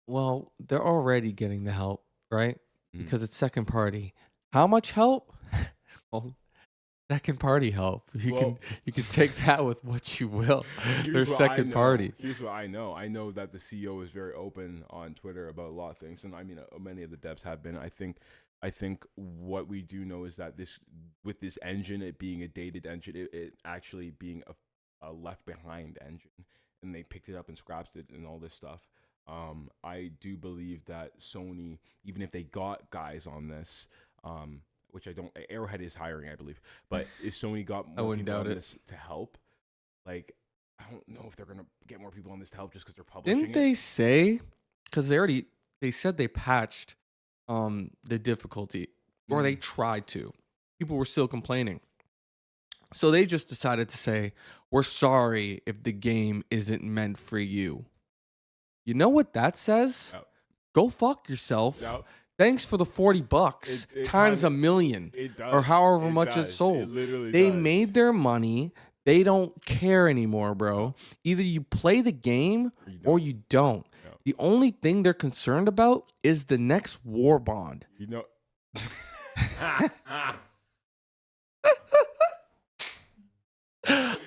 Well, they're already getting the help, right? Mm. Because it's second party. How much help? Well, second party help. You can take that with what you will. They're Here's what I second know. party. Here's what I know. I know that the CEO is very open on Twitter about a lot of things, and I mean, many of the devs have been. I think what we do know is that with this engine, it being a dated engine, it actually being a left behind engine, and they picked it up and scrapped it and all this stuff. I do believe that Sony, even if they got guys on this, which I don't, Arrowhead is hiring, I believe, but if Sony got more people on this to help, like, I don't know if they're gonna get more people on this to help just because they're publishing Didn't they say? Because they said they patched the difficulty, or they tried to. People were still complaining, so they just decided to say, "We're sorry if the game isn't meant for you." You know what that says? Yep. Go fuck yourself. Yep. Thanks for the $40 It times kinda- a million, It does, or however it much does. it's sold. It literally They does. made their money. They don't care anymore, bro. Either you play the game or you don't. Yeah. The only thing they're concerned about is the next war bond. You know.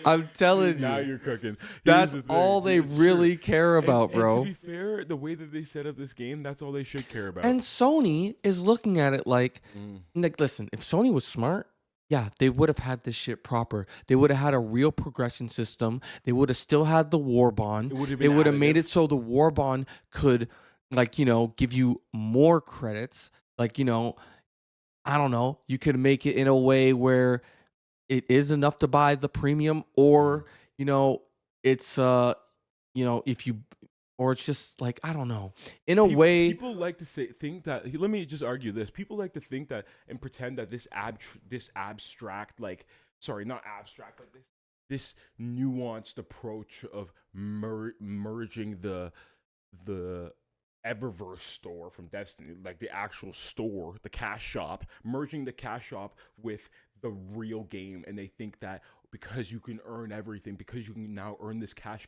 I'm telling Now you, you're cooking. Here's that's the thing. all they It's really true. care about, bro. And to be fair, the way that they set up this game, that's all they should care about. And Sony is looking at it like, Mm. listen, if Sony was smart, yeah, they would have had this shit proper. They would have had a real progression system. They would have still had the war bond. It would have They been would have made additive. it so the war bond could, like, give you more credits. Like, I don't know, you could make it in a way where it is enough to buy the premium, or, it's, if you, or it's just like, I don't know, in a way. People like to think that. Let me just argue this. People like to think that and pretend that this abstract, like, sorry, not abstract, but this nuanced approach of merging the Eververse store from Destiny, like the actual store, the cash shop, merging the cash shop with the real game, and they think that because you can earn everything, because you can now earn this cash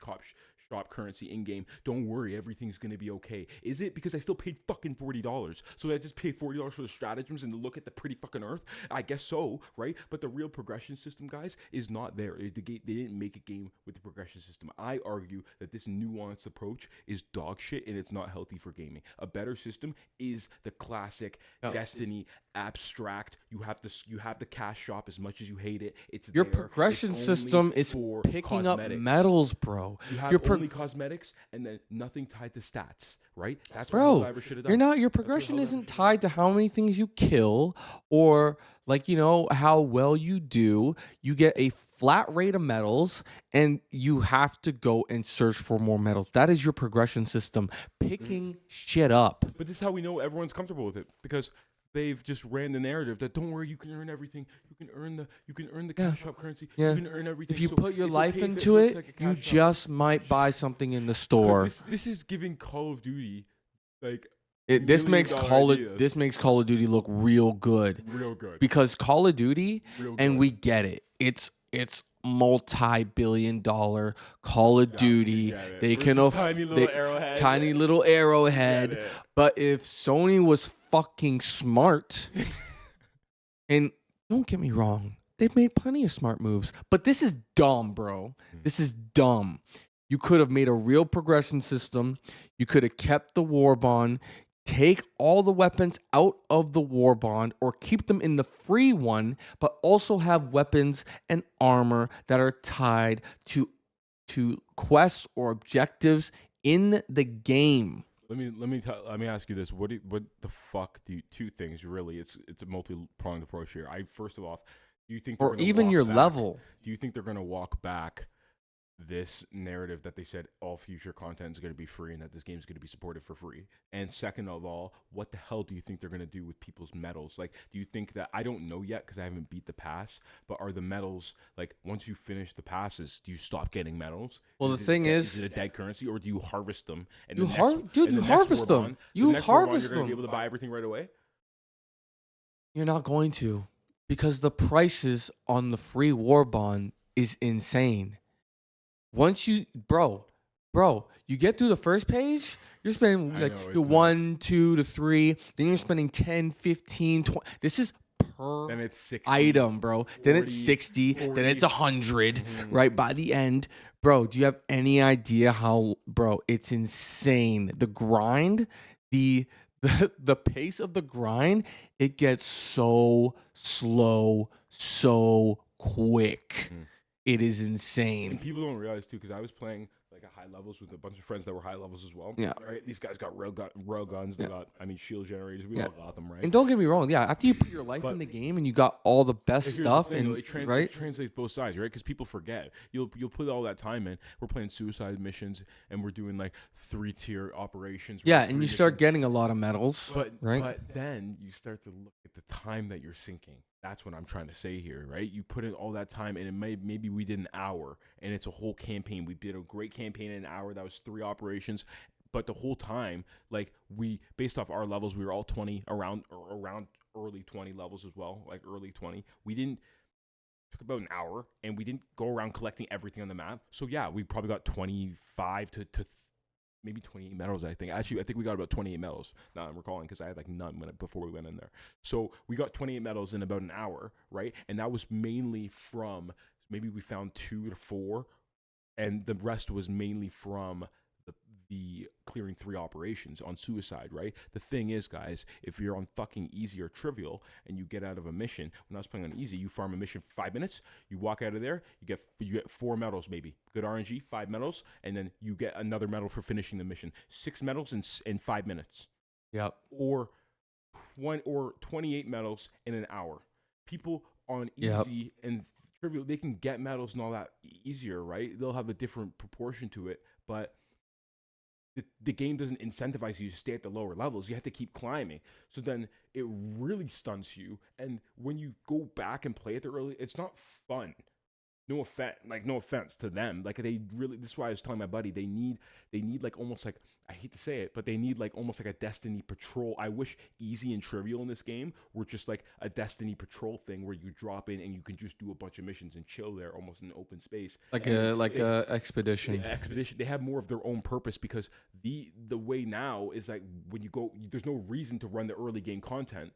shop currency in game, don't worry, everything's gonna be okay. Is it? Because I still paid fucking $40, so I just paid $40 for the stratagems and to look at the pretty fucking earth. I guess so, right? But the real progression system, guys, is not there. They didn't make a game with the progression system. I argue that this nuanced approach is dog shit and it's not healthy for gaming. A better system is the classic Destiny abstract. You have the cash shop. As much as you hate it, it's Your there. progression It's system only is for picking cosmetics. up medals, bro. You have Your only cosmetics and then nothing tied to stats, right? That's what Bro, Helldivers should have done. you're not. Your That's what progression Helldivers isn't should've tied to how many things you kill, or like how well you do. You get a flat rate of medals, and you have to go and search for more medals. That is your progression system, picking shit up. But this is how we know everyone's comfortable with it, because they've just ran the narrative that don't worry, you can earn everything. You can earn the cash shop currency. Yeah. You can earn everything. If you So put your it's life okay if into looks it, like a you cash shop. just might buy something in the But store. This is giving Call of Duty like This makes $1 million ideas. Call of Duty look real good, real good. because Call of Duty, Real and good. we get it. It's multi-billion-dollar Call of Yeah, Duty. get it. They can Versus tiny little they, arrowhead. tiny little Get arrowhead. it. But if Sony was fucking smart, and don't get me wrong, they've made plenty of smart moves, but this is dumb, bro. This is dumb. You could have made a real progression system. You could have kept the war bond, take all the weapons out of the war bond, or keep them in the free one, but also have weapons and armor that are tied to quests or objectives in the game. Let me ask you this: what the fuck do you, two things really? It's a multi-pronged approach here. First of all, do you think Or even your level. Do you think they're gonna walk back this narrative that they said all future content is going to be free and that this game is going to be supported for free? And second of all, what the hell do you think they're going to do with people's medals? Like, do you think that, I don't know yet because I haven't beat the pass, but are the medals, like, once you finish the passes, do you stop getting medals? Well, the thing is it a dead currency, or do you harvest them? And you harvest them. You harvest them. You're going to be able to buy everything right away? You're not going to, because the prices on the free war bond is insane. Once you, bro, you get through the first page, you're spending like 1, 2 to 3, then you're spending 10, 15, 20. This is per then it's 60, item, bro. 40, then it's 60, 40. Then it's 100, right? By the end, bro, do you have any idea how, bro, it's insane. The grind, the pace of the grind, it gets so slow, so quick. It is insane. And people don't realize too, because I was playing like at high levels with a bunch of friends that were high levels as well. Yeah. Right. These guys got rail guns. They got, shield generators. We all got them, right? And don't get me wrong. Yeah. After you put your life in the game and you got all the best stuff, and it translates both sides, right? Because people forget. You'll put all that time in. We're playing suicide missions and we're doing like 3-tier operations. Yeah, and you start getting a lot of medals, right? But then you start to look at the time that you're sinking. That's what I'm trying to say here, right? You put in all that time, and maybe we did an hour, and it's a whole campaign. We did a great campaign in an hour. That was 3 operations, but the whole time, like, we, based off our levels, we were all 20, around early 20 levels as well, like early 20. Took about an hour, and we didn't go around collecting everything on the map. So yeah, we probably got 25 to maybe 28 medals, I think. Actually, I think we got about 28 medals. Now I'm recalling, because I had like none before we went in there. So we got 28 medals in about an hour, right? And that was mainly from, maybe we found 2 to 4, and the rest was mainly from the clearing 3 operations on suicide, right? The thing is, guys, if you're on fucking easy or trivial and you get out of a mission, when I was playing on easy, you farm a mission for 5 minutes, you walk out of there, you get 4 medals, maybe good RNG, 5 medals, and then you get another medal for finishing the mission. 6 medals in 5 minutes. Yep. Or 28 medals in an hour. People on easy and trivial, they can get medals and all that easier, right? They'll have a different proportion to it, but the game doesn't incentivize you to stay at the lower levels. You have to keep climbing. So then it really stunts you. And when you go back and play it early, it's not fun. No offense to them. Like, they really, this is why I was telling my buddy, they need like, almost like, I hate to say it, but they need like almost like a Destiny patrol. I wish easy and trivial in this game were just like a Destiny patrol thing where you drop in and you can just do a bunch of missions and chill there almost in open space. Like a expedition. Expedition. They have more of their own purpose, because the way now is like, when you go, there's no reason to run the early game content.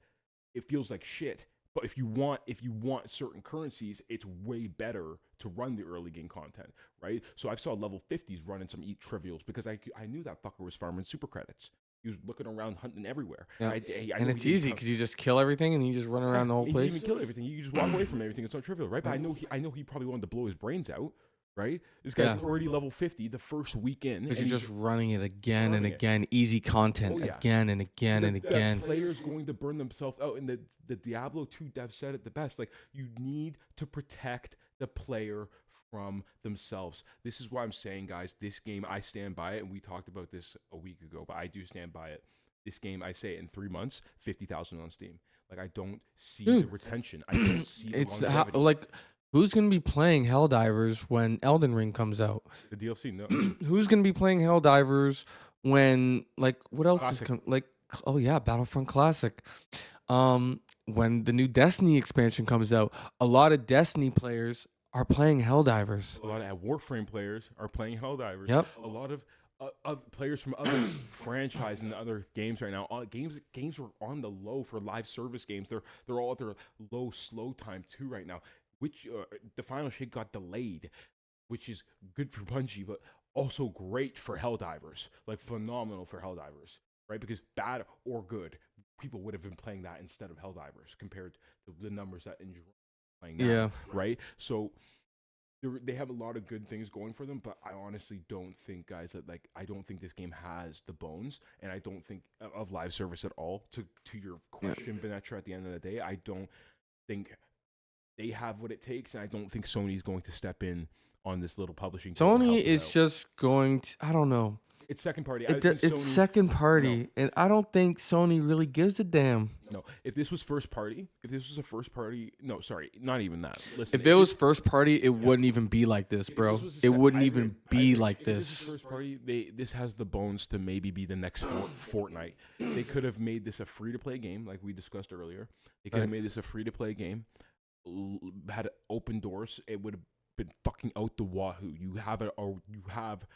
It feels like shit. But if you want certain currencies, it's way better to run the early game content, right? So I saw level 50s running some eat trivials, because I knew that fucker was farming super credits. He was looking around hunting everywhere. Yeah. And it's easy because you just kill everything and you just run around the whole place. You even kill everything. You just walk away from everything. It's not trivial, right? But I know he probably wanted to blow his brains out, right? This guy's already level 50 the first weekend. Because you're just running it again and again. Easy content again and again and again. The player's going to burn themselves out. And the Diablo 2 dev said it the best. Like, you need to protect the player from themselves. This is why I'm saying, guys, this game, I stand by it. And we talked about this a week ago, but I do stand by it. This game, I say, in 3 months, 50,000 on Steam. Like, I don't see the retention. I don't see the longevity. Who's going to be playing Helldivers when Elden Ring comes out? The DLC, no. Who's going to be playing Helldivers when, like, what else Classic. is coming? Like, oh yeah, Battlefront Classic. When the new Destiny expansion comes out, a lot of Destiny players are playing Helldivers. A lot of Warframe players are playing Helldivers. Yep. A lot of players from other franchises and other games right now. Games are on the low for live service games. They're all at their low slow time too right now. Which the final shake got delayed, which is good for Bungie, but also great for Helldivers. Like phenomenal for Helldivers, right? Because bad or good, people would have been playing that instead of Helldivers compared to the numbers that enjoy playing now. Yeah. Right. So they have a lot of good things going for them, but I honestly don't think, guys, that like I don't think this game has the bones, and I don't think of live service at all. To your question, Venetra, at the end of the day, I don't think they have what it takes, and I don't think Sony's going to step in on this little publishing. Sony is just going to, I don't know. It's second party. It's second party, and I don't think Sony really gives a damn. No, if this was first party, no, sorry, not even that. Listen, if it was first party, it wouldn't even be like this, bro. It wouldn't even be like if this. This is first party. This has the bones to maybe be the next Fortnite. They could have made this a free to play game, like we discussed earlier. They could have made this a free to play game. Had open doors. It would have been fucking out the wahoo. You have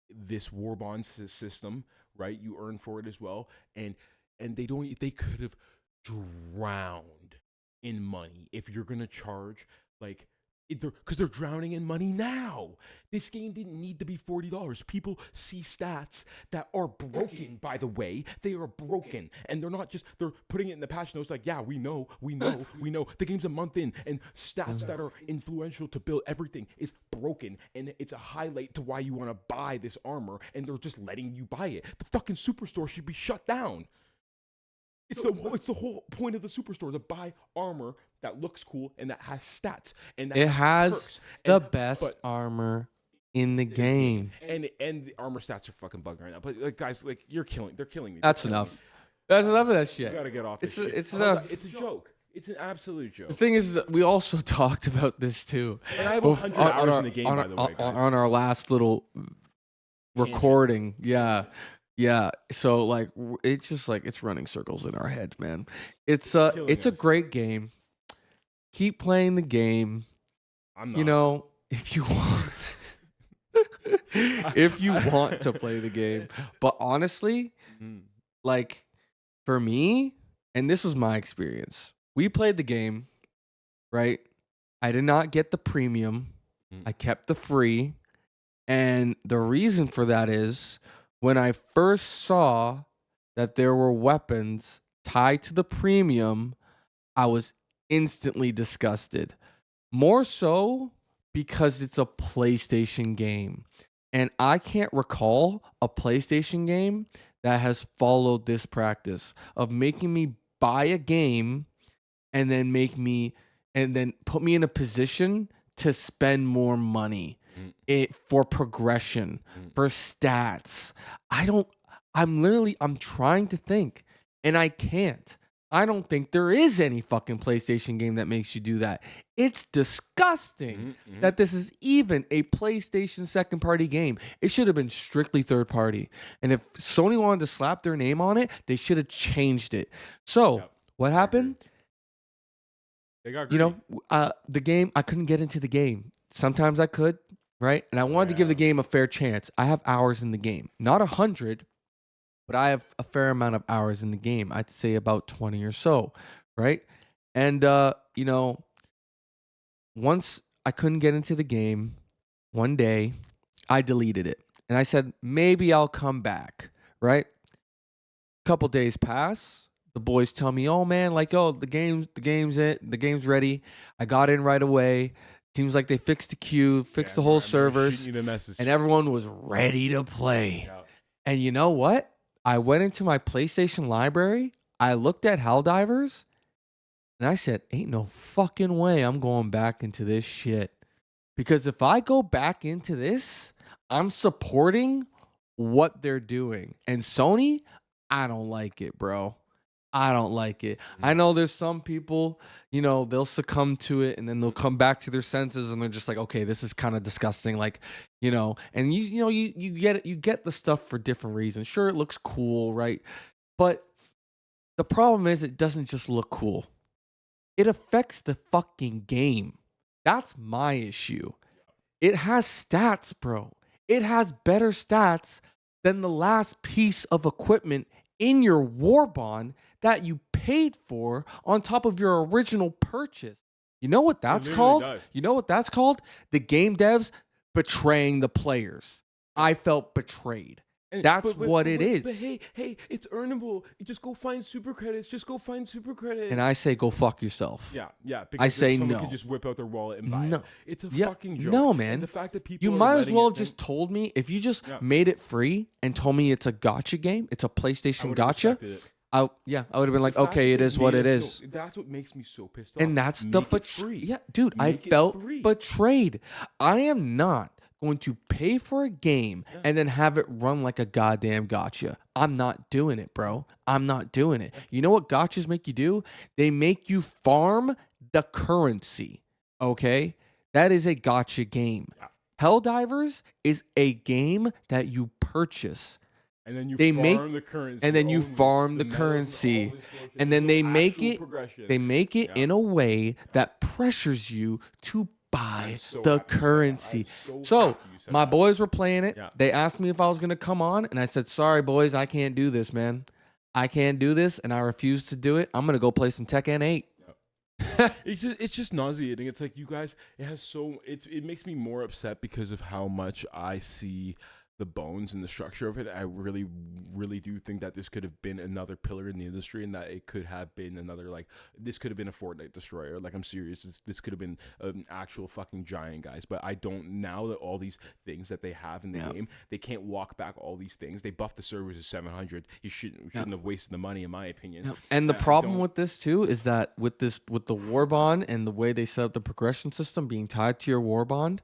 this war bond system, right? You earn for it as well, and they could have drowned in money if you're gonna charge like because they're drowning in money now. This game didn't need to be $40. People see stats that are broken, by the way. They are broken. And they're not just, they're putting it in the patch notes like, yeah, we know. The game's a month in, and stats that are influential to build everything is broken. And it's a highlight to why you want to buy this armor, and they're just letting you buy it. The fucking superstore should be shut down. It's the whole point of the superstore, to buy armor that looks cool and that has stats, and that it has perks. the best armor in the game. And the armor stats are fucking bugging right now. But like, guys, like they're killing me. That's enough. That's enough of that shit. You gotta get off this shit. It's enough. It's a joke. It's an absolute joke. The thing is that we also talked about this too. And I have 100 hours in the game, by the way, guys. On our last little recording. Yeah. Yeah, so like it's just like it's running circles in our heads, man. It's a great game. Keep playing the game. I'm not. You know, if you want to play the game. But honestly, like for me, and this was my experience. We played the game, right? I did not get the premium. I kept the free. And the reason for that is when I first saw that there were weapons tied to the premium, I was instantly disgusted. More so because it's a PlayStation game. And I can't recall a PlayStation game that has followed this practice of making me buy a game and then put me in a position to spend more money. For progression, for stats. I'm trying to think, and I can't. I don't think there is any fucking PlayStation game that makes you do that. It's disgusting that this is even a PlayStation second party game. It should have been strictly third party. And if Sony wanted to slap their name on it, they should have changed it. So what happened? They got greedy. The game, I couldn't get into the game. Sometimes I could. Right? And I wanted to give the game a fair chance. I have hours in the game. Not 100, but I have a fair amount of hours in the game. I'd say about 20 or so. Right? And, once I couldn't get into the game, one day, I deleted it. And I said, maybe I'll come back. Right? A couple days pass. The boys tell me, oh, man, like, the game's ready. I got in right away. Seems like they fixed the queue, fixed the whole servers, and everyone was ready to play. Yeah. And you know what? I went into my PlayStation library, I looked at Helldivers, and I said, ain't no fucking way I'm going back into this shit. Because if I go back into this, I'm supporting what they're doing. And Sony, I don't like it, bro. I don't like it. I know there's some people, they'll succumb to it and then they'll come back to their senses and they're just like, okay, this is kind of disgusting. Like, and you get the stuff for different reasons. Sure, it looks cool, right? But the problem is it doesn't just look cool. It affects the fucking game. That's my issue. It has stats, bro. It has better stats than the last piece of equipment in your war bond that you paid for on top of your original purchase. You know what that's called? does. You know what that's called? The game devs betraying the players. I felt betrayed. That's what it is. But hey, it's earnable. You just go find super credits. And I say, go fuck yourself. Yeah. Because say someone no. could just whip out their wallet and buy No. it. It's a Yeah, fucking joke. no, man. And the fact that people You are might as letting well it have just think- told me if you just made it free and told me it's a gotcha game, it's a I PlayStation would've gotcha. respected it. I would have been like, The fact okay, that it is what made it it is. so- that's what makes me so pissed off. And that's the Make it free. Yeah, dude, I Make it felt free. betrayed. I am not going to pay for a game and then have it run like a goddamn gotcha. I'm not doing it, bro. I'm not doing it. You know what gotchas make you do? They make you farm the currency. Okay? That is a gotcha game. Yeah. Helldivers is a game that you purchase. And then you They farm make- the currency. and then you only, farm the medals currency. all this bullshit. And then There's they no make actual it- progression. They make it Yeah. in a way that pressures you to buy I'm so the happy you said that. currency. I'm So, happy you said my that. boys were playing it. Yeah. They asked me if I was going to come on, and I said, sorry, boys, I can't do this, man. I can't do this, and I refuse to do it. I'm going to go play some Tekken 8. It's just nauseating. It's like you guys. It makes me more upset because of how much I see the bones and the structure of it. I really, really do think that this could have been another pillar in the industry, and that it could have been another this could have been a Fortnite destroyer. Like I'm serious. This could have been an actual fucking giant, guys. But I don't. Now that all these things that they have in the game, they can't walk back all these things. They buffed the servers to 700. You shouldn't have wasted the money, in my opinion. And the I problem don't- with this too is that with the war bond and the way they set up the progression system being tied to your war bond,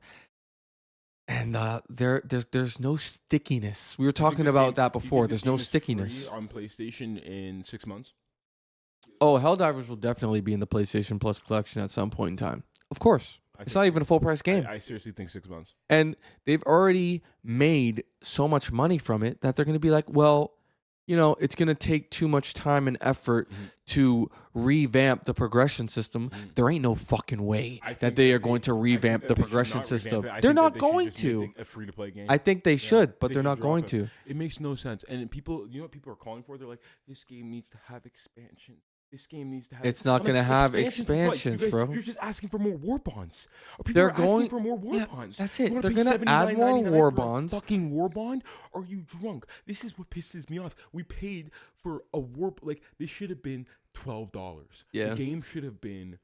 and there's no stickiness. We were You think talking this about game- that you think before. this There's no game is stickiness. free on PlayStation in 6 months. Oh, Helldivers will definitely be in the PlayStation Plus collection at some point in time. Of course. It's not even a full price game. I seriously think 6 months. And they've already made so much money from it that they're going to be like, well, you know, it's going to take too much time and effort to revamp the progression system. There ain't no fucking way I that think they that are going to I think revamp that the they should progression not revamp system. it. I They're think that not they should going just to. make a free-to-play game. I think they should, but They they're should not drop going it. to. It makes no sense. And people, you know what people are calling for? They're like, this game needs to have expansion. This game needs to have. It's not I'm gonna like, have for what? You expansions, guys- bro. You're just asking for more war bonds. Or people They're are asking going- for more war yeah, bonds. that's You it. wanna They're pay gonna add more $79.99 war for a bonds. Fucking war bond? Are you drunk? This is what pisses me off. We paid for a war. Like this should have been $12. Yeah. The game should have been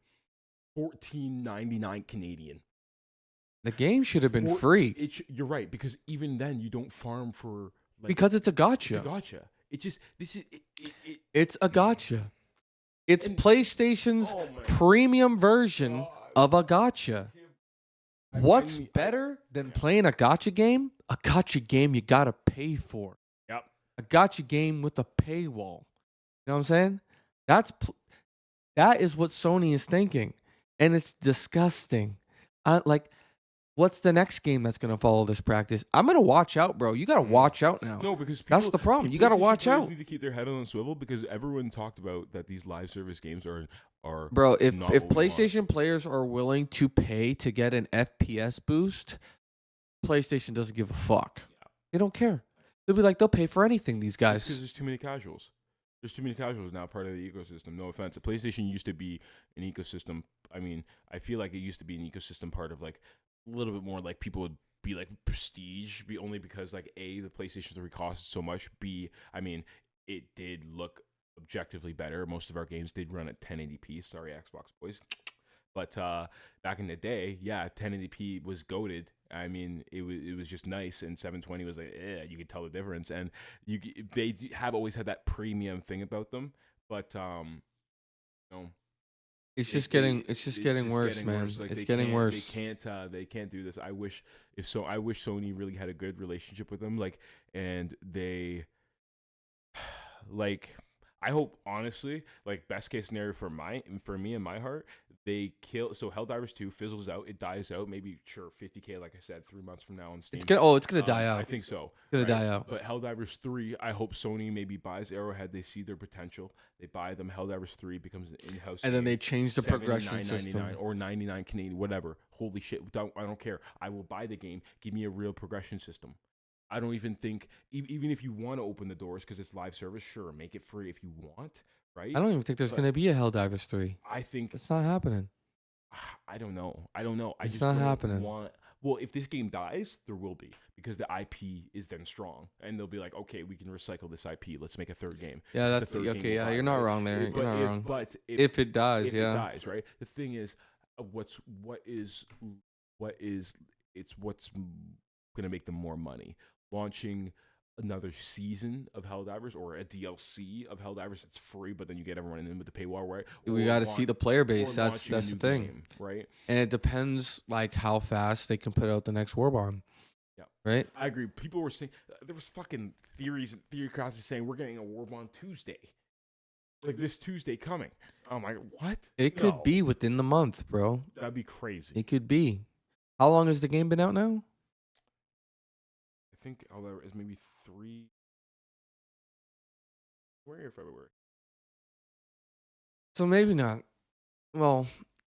$14.99 Canadian. The game should have been Or- free You're right, because even then you don't farm for like because it's a it's gotcha. a gotcha. It just this is it It's a gotcha. It's And- PlayStation's oh my premium version God. of a gotcha. I What's genuinely- better than playing a gotcha game? A gotcha game you gotta pay for. Yep. A gotcha game with a paywall. You know what I'm saying? That is what Sony is thinking, and it's disgusting. What's the next game that's gonna follow this practice? I'm gonna watch out, bro. You gotta watch out now. No, because That's the problem. You gotta PlayStation watch players out. Need to keep their head on a swivel because everyone talked about that these live service games are Bro, if not if what we want. PlayStation players are willing to pay to get an FPS boost, PlayStation doesn't give a fuck. They don't care. They'll be like, they'll pay for anything, these because guys. there's too many casuals. There's too many casuals now part of the ecosystem. No offense. PlayStation used to be an ecosystem. I mean, I feel like it used to be an ecosystem part of like a little bit more like people would be like prestige, be only because like A, the PlayStation 3 costed so much. B, I mean, it did look objectively better. Most of our games did run at 1080p. Sorry, Xbox boys. But back in the day, yeah, 1080p was goated. I mean, it was just nice, and 720 was like, you could tell the difference. And they have always had that premium thing about them, but no, It's just getting worse, man. Like, It's they getting can't- worse. They can't do this. I wish Sony really had a good relationship with them, like, and they, like, I hope honestly, like best case scenario for me and my heart, they kill. So Helldivers 2 fizzles out, it dies out. Maybe sure 50K, like I said, 3 months from now on Steam. It's gonna die I out. think so. It's gonna Right? die out. But Helldivers 3, I hope Sony maybe buys Arrowhead. They see their potential. They buy them. Helldivers 3 becomes an in-house And then game. they change the progression 79.99 system. or 99 Canadian, whatever. Holy shit! I don't care. I will buy the game. Give me a real progression system. I don't even think even if you want to open the doors because it's live service, sure, make it free if you want, right? I don't even think there's But gonna be a Helldivers 3. I think It's not happening. I don't know. I don't know. I It's just not don't happening. want. Well, if this game dies, there will be because the IP is then strong, and they'll be like, okay, we can recycle this IP. Let's make a third game. Yeah, The that's third game okay. will Yeah, buy, you're not right? wrong there. You're But not wrong. But If it dies, if yeah. it dies, right? The thing is, what's gonna make them more money? Launching another season of Helldivers or a DLC of Helldivers that's free, but then you get everyone in with the paywall, right? We got to see the player base. Or That's launching a the new thing. game, right? And it depends like how fast they can put out the next Warbond. Yeah. Right? I agree. People were saying there was fucking theories and theorycrafts saying we're getting a Warbond Tuesday, like this Tuesday coming. I'm like, what? It could No. be within the month, bro. That'd be crazy. It could be. How long has the game been out now? I think Helldivers is maybe 3 February. So maybe not. Well,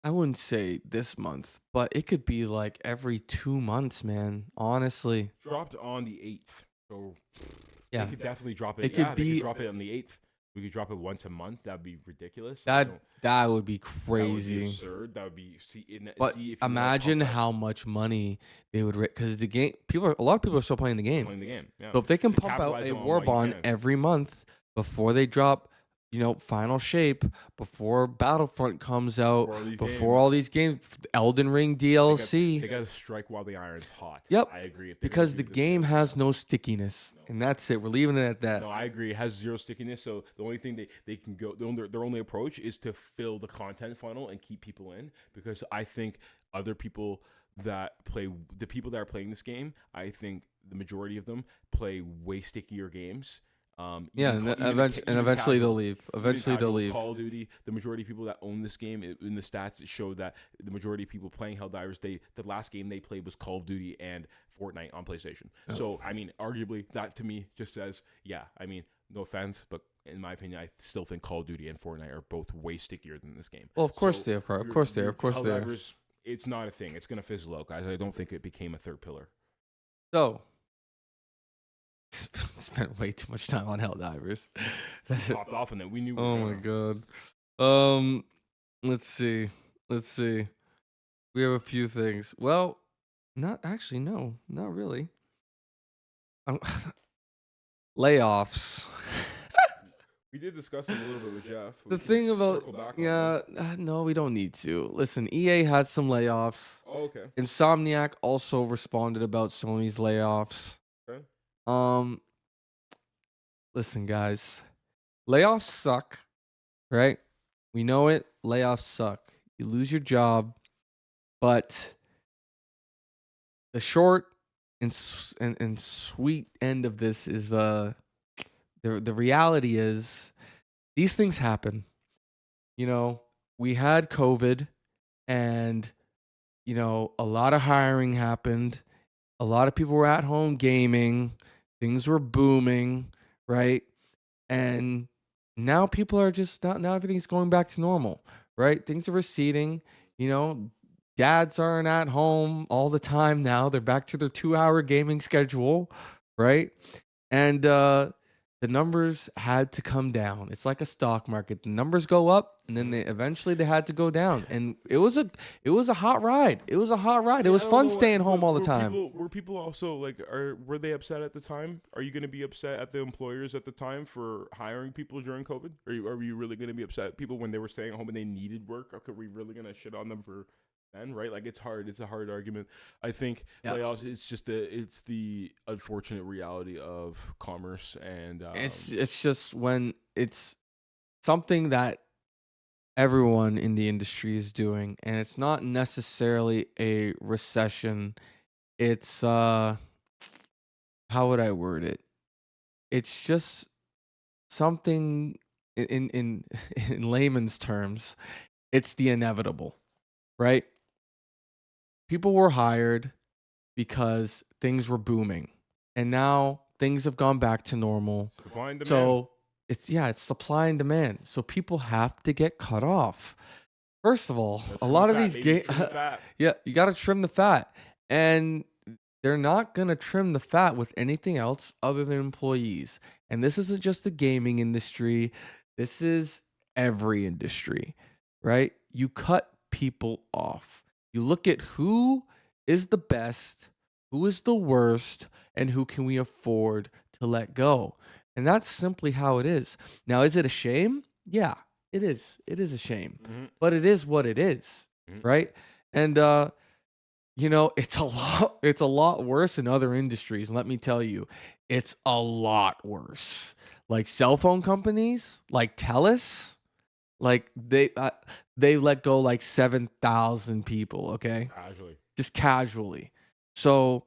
I wouldn't say this month, but it could be like every 2 months, man. Honestly. Dropped on the 8th, so Yeah. they could definitely drop it. It could They be- could drop it on the 8th. We could drop it once a month. That'd be ridiculous. That would be That would be crazy. absurd. That would be But see if you imagine wanna pump how much money they would, because the game, a lot of people are still playing the up game. playing the game. Yeah. So if they can To pump out capitalize a on war what you bond can. every month before they drop, final shape, before Battlefront comes out, Before all these before all these games, Elden Ring DLC, They got to strike while the iron's hot. Yep. I agree. If they're gonna because the do this game game. has no stickiness, and that's it. We're leaving it at that. No, I agree. It has zero stickiness. So the only thing they can go, their only approach is to fill the content funnel and keep people in. Because I think other people that play, the people that are playing this game, I think the majority of them play way stickier games. Yeah, even and, ca- even ca- even eventually they'll casual. leave. Even Eventually they'll casual leave. Call of Duty, the majority of people that own this game in the stats show that the majority of people playing Helldivers, the last game they played was Call of Duty and Fortnite on PlayStation. Oh. So I mean, arguably, that to me just says, yeah. I mean, no offense, but in my opinion, I still think Call of Duty and Fortnite are both way stickier than this game. Well, of course So they are. Of your- course they are. your Of course they are. Helldivers, it's not a thing. It's gonna fizzle out, guys. I don't think it became a third pillar. So, spent way too much time on Helldivers. Popped off, and then we knew. We were Oh my gonna- god. Let's see. We have a few things. Well, not actually. No, not really. Layoffs. We did discuss it a little bit with Geoff. We The can thing about circle back on yeah, that. no, we don't need to. Listen, EA had some layoffs. Oh, okay. Insomniac also responded about Sony's layoffs. Okay. Listen, guys, layoffs suck, right? We know it. Layoffs suck. You lose your job, but the short and sweet end of this is the reality is these things happen. We had COVID, and a lot of hiring happened. A lot of people were at home gaming. Things were booming, right? And now people are just now everything's going back to normal, right? Things are receding. Dads aren't at home all the time now. They're back to their 2-hour gaming schedule, right? And the numbers had to come down. It's like a stock market. The numbers go up, and then they had to go down. And it was a hot ride. It was a hot ride. It was I don't fun know, staying home all the were time. Were people also like, were they upset at the time? Are you going to be upset at the employers at the time for hiring people during COVID? Are you really going to be upset at people when they were staying at home and they needed work? Are we really going to shit on them for then? Right? Like, it's hard. It's a hard argument. I think Yeah. layoffs. It's the unfortunate reality of commerce, and It's just when it's something that everyone in the industry is doing, and it's not necessarily a recession. It's how would I word it? It's just something in in layman's terms, it's the inevitable, right? People were hired because things were booming, and now things have gone back to normal. Supply and demand. So it's supply and demand. So people have to get cut off. First of all, Gotta a trim lot the of fat, these baby, games, trim the fat. yeah, you got to trim the fat, and they're not gonna trim the fat with anything else other than employees. And this isn't just the gaming industry. This is every industry, right? You cut people off. You look at who is the best, who is the worst, and who can we afford to let go. And that's simply how it is. Now, is it a shame? Yeah, it is. It is a shame. Mhm. But it is what it is, Mhm. right? And you know, it's a lot worse in other industries. Let me tell you, it's a lot worse. Like cell phone companies, like TELUS, like they let go like 7,000 people, okay? Casually. Just casually. So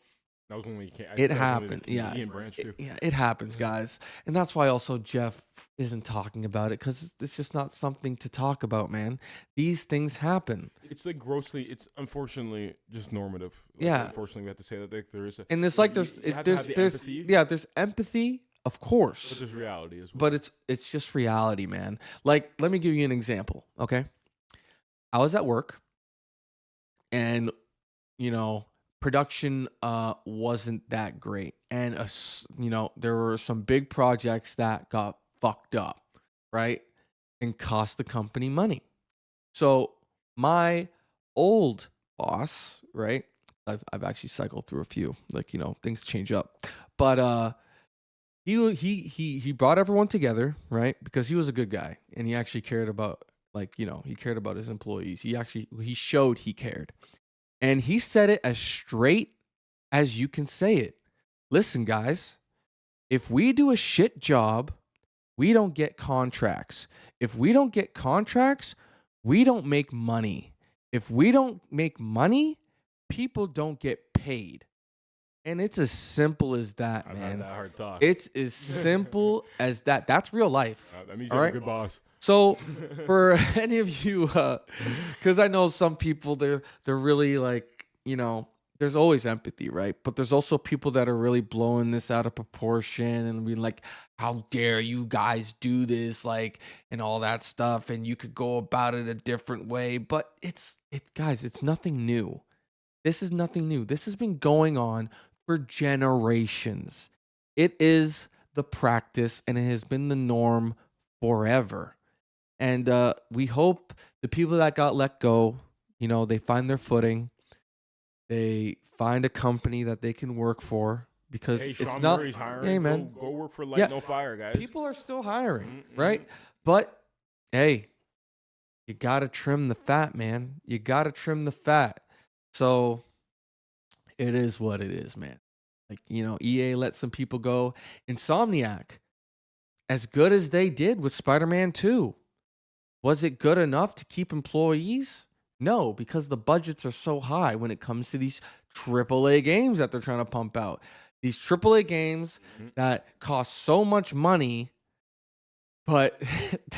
That was only it that was only happened. the Yeah. Canadian branch too. Yeah, it happens, guys. And that's why also Geoff isn't talking about it, cuz it's just not something to talk about, man. These things happen. It's like grossly. It's unfortunately just normative. Like, Yeah. unfortunately, we have to say that there is a. And it's like you have to there's have the there's empathy, yeah, there's empathy, of but course. there's reality as well. But it's just reality, man. Like, let me give you an example, okay? I was at work and you know, production wasn't that great. And you know, there were some big projects that got fucked up, right? And cost the company money. So my old boss, right? I've actually cycled through a few. Like, you know, things change up. But he brought everyone together, right? Because he was a good guy and he actually cared about, like, you know, he cared about his employees. He showed he cared. And he said it as straight as you can say it. Listen, guys, if we do a shit job, we don't get contracts. If we don't get contracts, we don't make money. If we don't make money, people don't get paid. And it's as simple as that, I've man. had that hard talk. It's as simple as that. That's real life. That means all you're right? a good boss. So for any of you, because I know some people, they're really like, you know, there's always empathy, right? But there's also people that are really blowing this out of proportion and being like, how dare you guys do this, like, and all that stuff, and you could go about it a different way. But guys, it's nothing new. This is nothing new. This has been going on for generations. It is the practice and it has been the norm forever. And we hope the people that got let go, you know, they find their footing. They find a company that they can work for because Hey, it's Sean not. Murray's hiring. Hey, man. Go work for Light Yeah, No Fire, guys. people are still hiring, Mhm, right? mhm. But hey, you gotta trim the fat, man. You gotta trim the fat. So it is what it is, man. Like, you know, EA let some people go. Insomniac, as good as they did with Spider-Man 2, was it good enough to keep employees? No, because the budgets are so high when it comes to these AAA games that they're trying to pump out. These AAA games Mhm. that cost so much money, but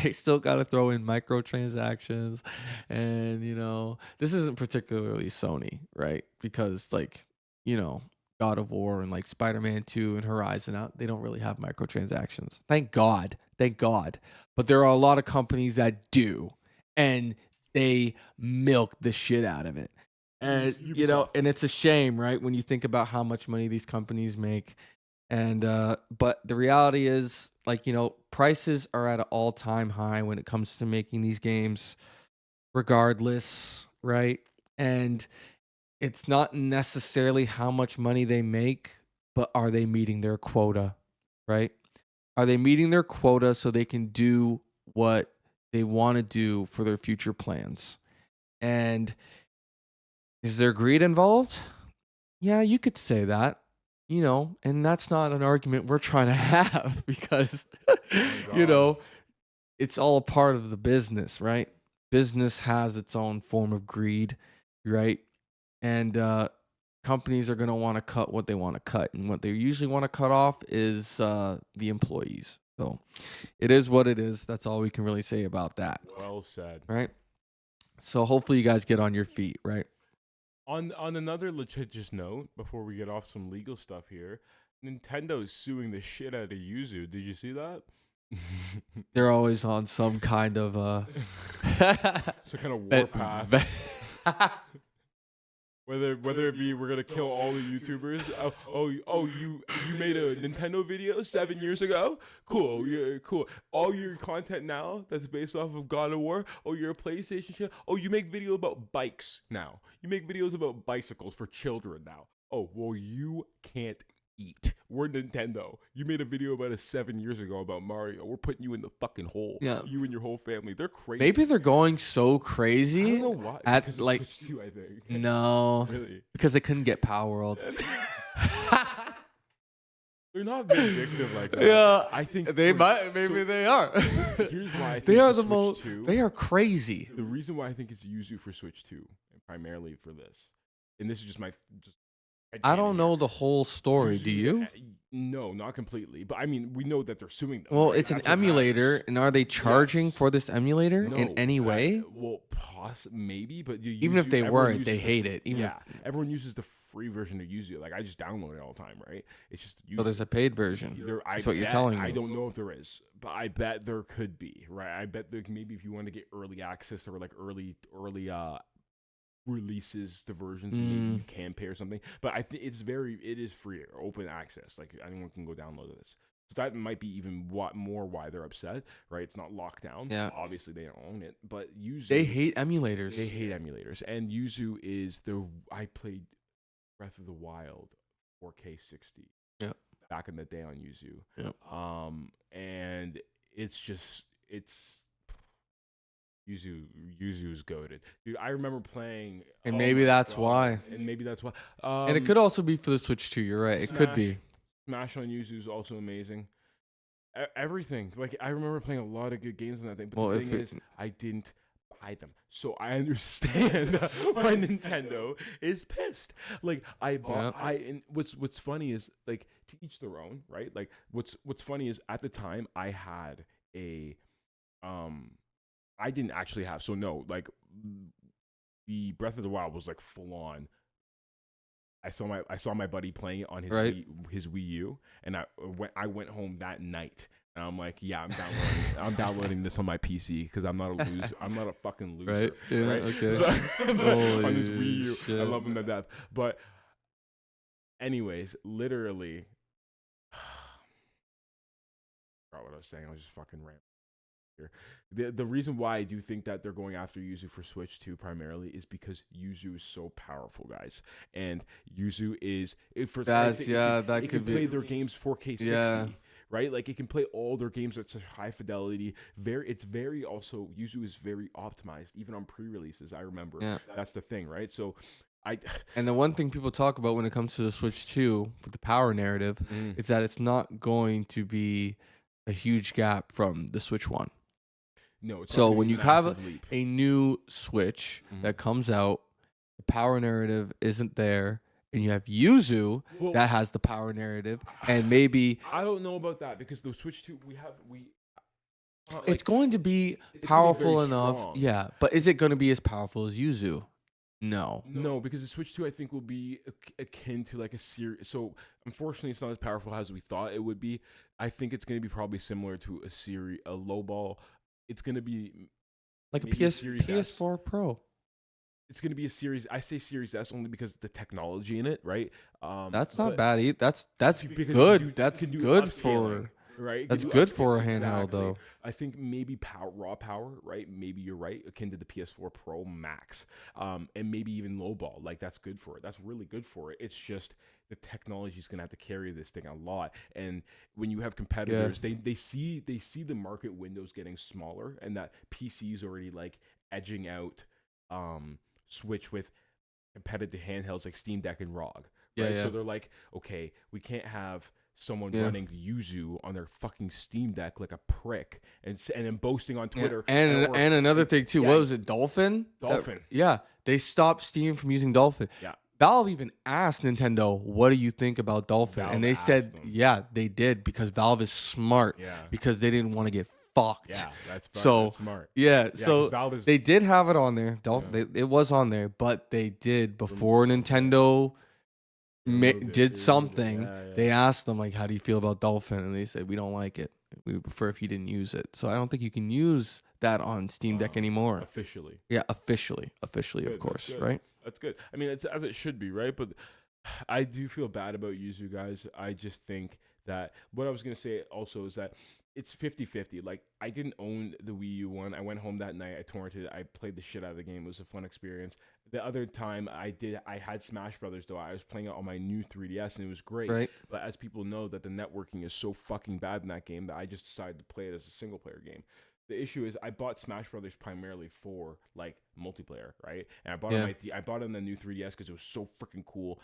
they still got to throw in microtransactions. And, you know, this isn't particularly Sony, right? Because, like, you know, God of War and like Spider-Man 2 and Horizon out, they don't really have microtransactions. Thank God. Thank God. But there are a lot of companies that do, and they milk the shit out of it. And you know, Ubisoft. and it's a shame, right? When you think about how much money these companies make. And but the reality is, like, you know, prices are at an all-time high when it comes to making these games, regardless, right? And it's not necessarily how much money they make, but are they meeting their quota, right? Are they meeting their quota so they can do what they want to do for their future plans? And is there greed involved? Yeah, you could say that, you know, and that's not an argument we're trying to have because, you God. know, it's all a part of the business, right? Business has its own form of greed, right? And companies are going to want to cut what they want to cut, and what they usually want to cut off is the employees. So it is what it is. That's all we can really say about that. Well said. Right? So hopefully you guys get on your feet, right? On another litigious note, before we get off some legal stuff here, Nintendo's suing the shit out of Yuzu. Did you see that? They're always on some kind of some kind of warpath. Whether it be we're gonna kill all the YouTubers. You made a Nintendo video 7 years ago. Cool, yeah, cool. All your content now that's based off of God of War. Oh, you're a PlayStation channel. Oh, you make video about bikes now. You make videos about bicycles for children now. Oh, well, you can't eat. We're Nintendo. You made a video about us 7 years ago about Mario. We're putting you in the fucking hole. Yeah. You and your whole family. They're crazy. Maybe they're going so I crazy don't know why. at Because like Switch 2, I think. no, Really. because they couldn't get Power World. They're not vindictive like that. Yeah, I think they might. Maybe they are. Here's why I think They are the the most. Switch 2, They are crazy. the reason why I think it's Yuzu for Switch 2, and primarily for this, and this is just my I don't know the whole story. Do you? No, not completely. But I mean, we know that they're suing them. Well, right? it's an That's what emulator, matters. and are they charging Yes. for this emulator in No, any way? Well, maybe, but Even if they everyone weren't, uses they the- hate it. Even yeah, everyone uses the free version to Yuzu. Like I just download it all the time, right? It's just so there's a paid version. That's what you're telling me. I don't know if there is, but I bet there could be, right? I bet there maybe if you want to get early access or like early releases to versions, maybe you can pay or something. But I think it is free or open access. Like anyone can go download this. So that might be even why they're upset, right? It's not locked down. Yeah. Obviously they don't own it, but Yuzu. They hate emulators. They hate emulators, and Yuzu is I played Breath of the Wild 4K 60. Yep. Back in the day on Yuzu. Yep. And it's Yuzu is goated, dude. I remember playing, And maybe that's why. And maybe that's why. And it could also be for the Switch too. You're right. It could be. Smash on Yuzu is also amazing. Everything, like I remember playing a lot of good games on that thing. But Well, the if thing is, I didn't buy them, so I understand why Nintendo is pissed. Like I bought, and what's funny is like to each their own, right? Like what's funny is at the time I had a I didn't actually have, so no, like the Breath of the Wild was like full on. I saw my buddy playing it on his Wii U, and I went home that night, and I'm like, yeah, I'm downloading this on my PC because I'm not a loser. I'm not a fucking loser, Right? Yeah. right? Okay. So, on this Holy Wii U, shit. I love him to death. But anyways, literally, I forgot what I was saying. I was just fucking ranting. The reason why I do think that they're going after Yuzu for Switch 2 primarily is because Yuzu is so powerful, guys. And Yuzu is it could play their games 4K 60. Yeah. Right? Like it can play all their games at such high fidelity. Yuzu is very optimized, even on pre-releases. I remember. Yeah. That's the thing, right? So And the one thing people talk about when it comes to the Switch 2 with the power narrative is that it's not going to be a huge gap from the Switch 1. No, it's so when you have leap. a new Switch that comes out, the power narrative isn't there, and you have Yuzu that has the power narrative, and maybe I don't know about that because the Switch 2 it's going to be powerful enough. Yeah, but is it going to be as powerful as Yuzu? No, because the Switch 2 I think will be akin to like a series. So unfortunately, it's not as powerful as we thought it would be. I think it's going to be probably similar to a low ball. It's going to be like a Series PS4 Pro. It's going to be a series. I say Series S only because of the technology in it, right? That's not bad either. That's good. That's good for right. That's good for a handheld though. I think maybe raw power, right? Maybe you're right, akin to the PS4 Pro Max, and maybe even low ball. Like that's good for it. That's really good for it. It's just the technology is going to have to carry this thing a lot. And when you have competitors, they see the market windows getting smaller, and that PC is already like edging out Switch with competitive handhelds like Steam Deck and ROG. Right? So they're like, okay, we can't have someone running Yuzu on their fucking Steam Deck like a prick and then boasting on Twitter. And another thing too, what was it, Dolphin? Dolphin. They stopped Steam from using Dolphin. Yeah. Valve even asked Nintendo, "What do you think about Dolphin?" Valve And they asked said, them. "Yeah, they did because Valve is smart Yeah. because they didn't want to get fucked." Yeah, that's So that's smart. yeah, Yeah, because so Valve is they did have it on there. Yeah. It was on there, but they did before Yeah. Nintendo They removed it. did They removed it. something. Yeah, They yeah. asked them like, "How do you feel about Dolphin?" And they said, "We don't like it. We would prefer if you didn't use it." So I don't think you can use that on Steam Deck anymore. Officially. Yeah, officially, of Good, that's course, good. right? That's good. I mean, it's as it should be, right? But I do feel bad about Yuzu guys. I just think that what I was gonna say also is that it's 50-50. Like, I didn't own the Wii U one. I went home that night, I torrented it, I played the shit out of the game. It was a fun experience. The other time I had Smash Brothers though. I was playing it on my new 3DS and it was great. Right. But as people know that the networking is so fucking bad in that game that I just decided to play it as a single player game. The issue is I bought Smash Brothers primarily for like multiplayer, right? And I bought Yeah. I bought it on the new 3DS because it was so freaking cool.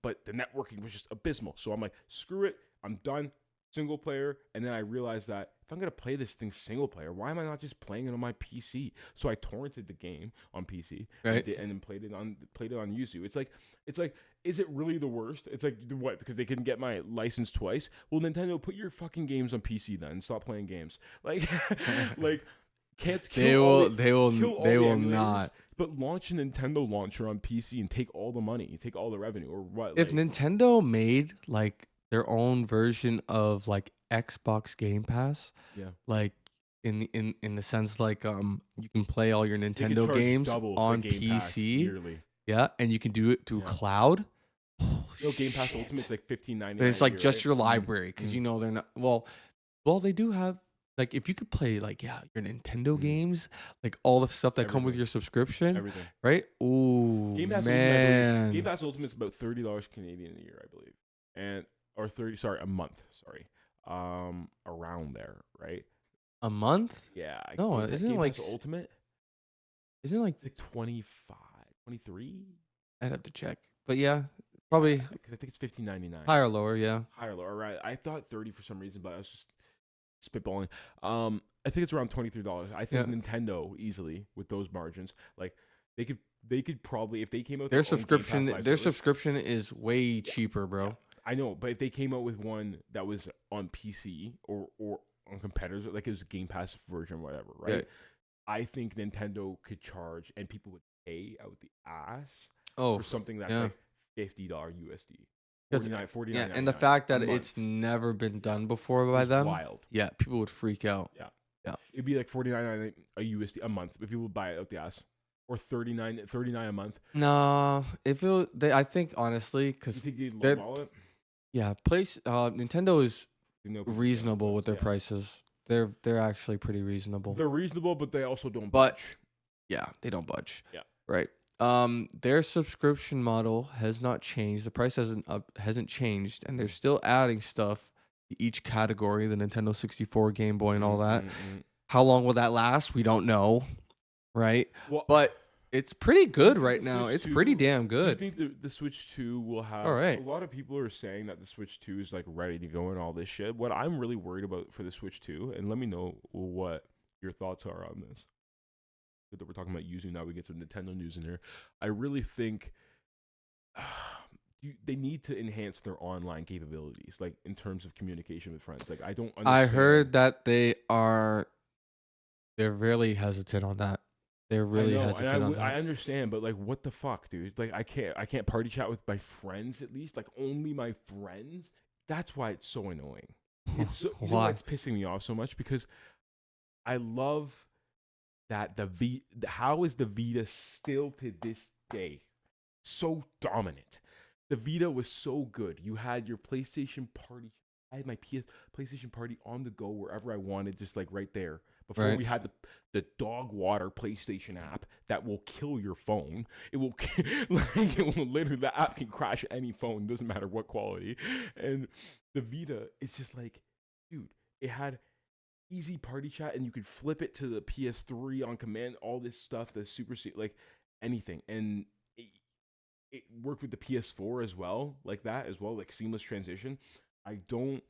But the networking was just abysmal. So I'm like, screw it, I'm done. Single player. And then I realized that if I'm gonna play this thing single player, why am I not just playing it on my PC? So I torrented the game on PC, Right. and then played it on Yuzu. It's like is it really the worst? It's like what? Because they couldn't get my license twice. Well, Nintendo, put your fucking games on PC then. Stop playing games. Like, like can't kill They will emulators, not. but launch a Nintendo launcher on PC and take all the money, take all the revenue, or what? If Like, Nintendo made like their own version of like Xbox Game Pass, yeah, like in the sense like you can play all your they could Nintendo charge games double for on Game Pass PC, yearly. yeah, and you can do it through Yeah. cloud. No, Game Pass Ultimate's like $15.99. But it's like just right? your library because you know they're not well they do have like if you could play like your Nintendo games like all the stuff that come with Everything. your subscription, Everything. right? Ooh, Game Pass man. Game Pass Ultimate's about $30 Canadian a year, I believe, and or 30. Sorry, a month. Sorry, around there, right? A month? Yeah. No, Game Pass Ultimate? Isn't it like It's like 25, 23. I'd have to check, but yeah, probably Because I think it's $15.99. higher or lower, yeah. Higher, lower, right? I thought 30 for some reason, but I was just spitballing. I think it's around $23. I think Yeah. Nintendo easily with those margins, like they could probably if they came out with Their their own Game Pass subscription, live service- subscription is way cheaper, bro. Yeah, I know, but if they came out with one that was on PC or on competitors, like it was a Game Pass version, whatever, right? Yeah. I think Nintendo could charge and people would pay out the ass Oh, for something that's yeah. like $50 USD. 'Cause- yeah, and the $49.99 fact that a it's month. never been done before by It's them, wild. yeah, people would freak out. Yeah. Yeah. It'd be like $49 a USD a month if people would buy it out the ass. Or $39 a month. No, I think honestly, You because think they'd That- lowball it? yeah, Nintendo is You know, people reasonable don't, with their yeah. prices. They're actually pretty reasonable. They're reasonable, but they also don't But- budge. Yeah, they don't budge. Yeah. Right. Their subscription model has not changed. The price hasn't changed, and they're still adding stuff to each category, the Nintendo 64, Game Boy, and all that. How long will that last? We don't know. Right? Well, But it's pretty good think right the now. Switch It's 2 pretty damn do you good. think the Switch 2 will have All right. a lot of people are saying that the Switch 2 is like ready to go and all this shit. What I'm really worried about for the Switch 2, and let me know what your thoughts are on this. Good that we're talking about Yuzu now, we get some Nintendo news in here. I really think they need to enhance their online capabilities, like in terms of communication with friends. Like I don't understand. I heard that they're really hesitant on that. They're really I know, hesitant and on I that. understand, but like, what the fuck, dude? Like, I can't party chat with my friends at least, like only my friends. That's why it's so annoying. It's so, you know why Why? it's pissing me off so much because I love that how is the Vita still to this day so dominant? The Vita was so good. You had your PlayStation Party. I had my PlayStation Party on the go wherever I wanted, just like right there. Before Right. we had the dog water PlayStation app that will kill your phone. It will literally, the app can crash any phone, doesn't matter what quality. And the Vita is just like, dude, it had easy party chat and you could flip it to the PS3 on command, all this stuff, the super like anything. And it worked with the PS4 as well, like that as well, like seamless transition. I don't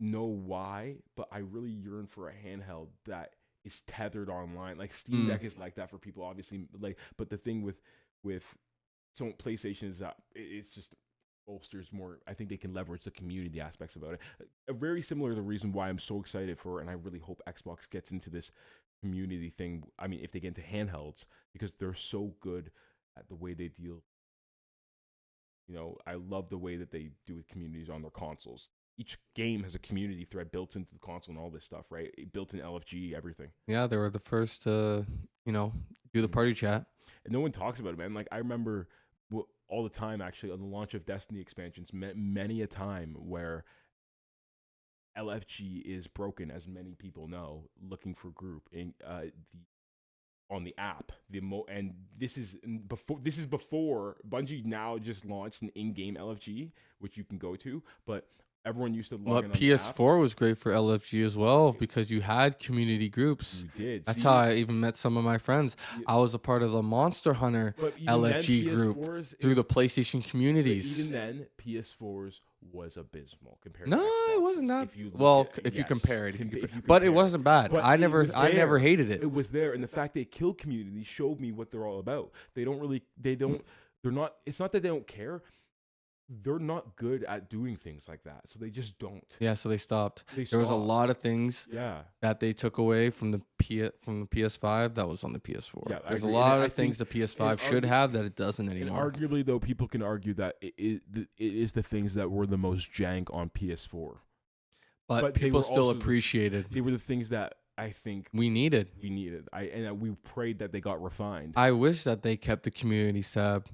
know why, but I really yearn for a handheld that is tethered online. Like Steam Deck is like that for people, obviously. Like, but the thing with so PlayStation is it's just bolsters more. I think they can leverage the community aspects about it. Very similar to the reason why I'm so excited for, and I really hope Xbox gets into this community thing. I mean, if they get into handhelds, because they're so good at the way they deal. You know, I love the way that they do with communities on their consoles. Each game has a community thread built into the console and all this stuff, right? Built in LFG, everything. Yeah, they were the first to, do the party chat. And no one talks about it, man. Like I remember all the time, actually, on the launch of Destiny expansions, many a time where LFG is broken, as many people know, looking for group in on the app. And this is before Bungie now just launched an in-game LFG, which you can go to, but everyone used to log in on PS4 was great for LFG as well because you had community groups. You did. That's how I even met some of my friends. I was a part of the Monster Hunter LFG group through the PlayStation communities. Even then, PS4's was abysmal compared to Xbox's. It wasn't that. If you compare it. But it wasn't bad. But I never hated it. It was there, and the fact they kill community showed me what they're all about. They're not, it's not that they don't care. They're not good at doing things like that, so they just don't. Yeah, so they stopped. There was a lot of things that they took away from the PS5 that was on the PS4. Yeah, there's a lot of things the PS5 should have that it doesn't anymore. And arguably, though, people can argue that it is the things that were the most jank on PS4. But people still appreciated. They were the things that I think we needed. And we prayed that they got refined. I wish that they kept the community sub.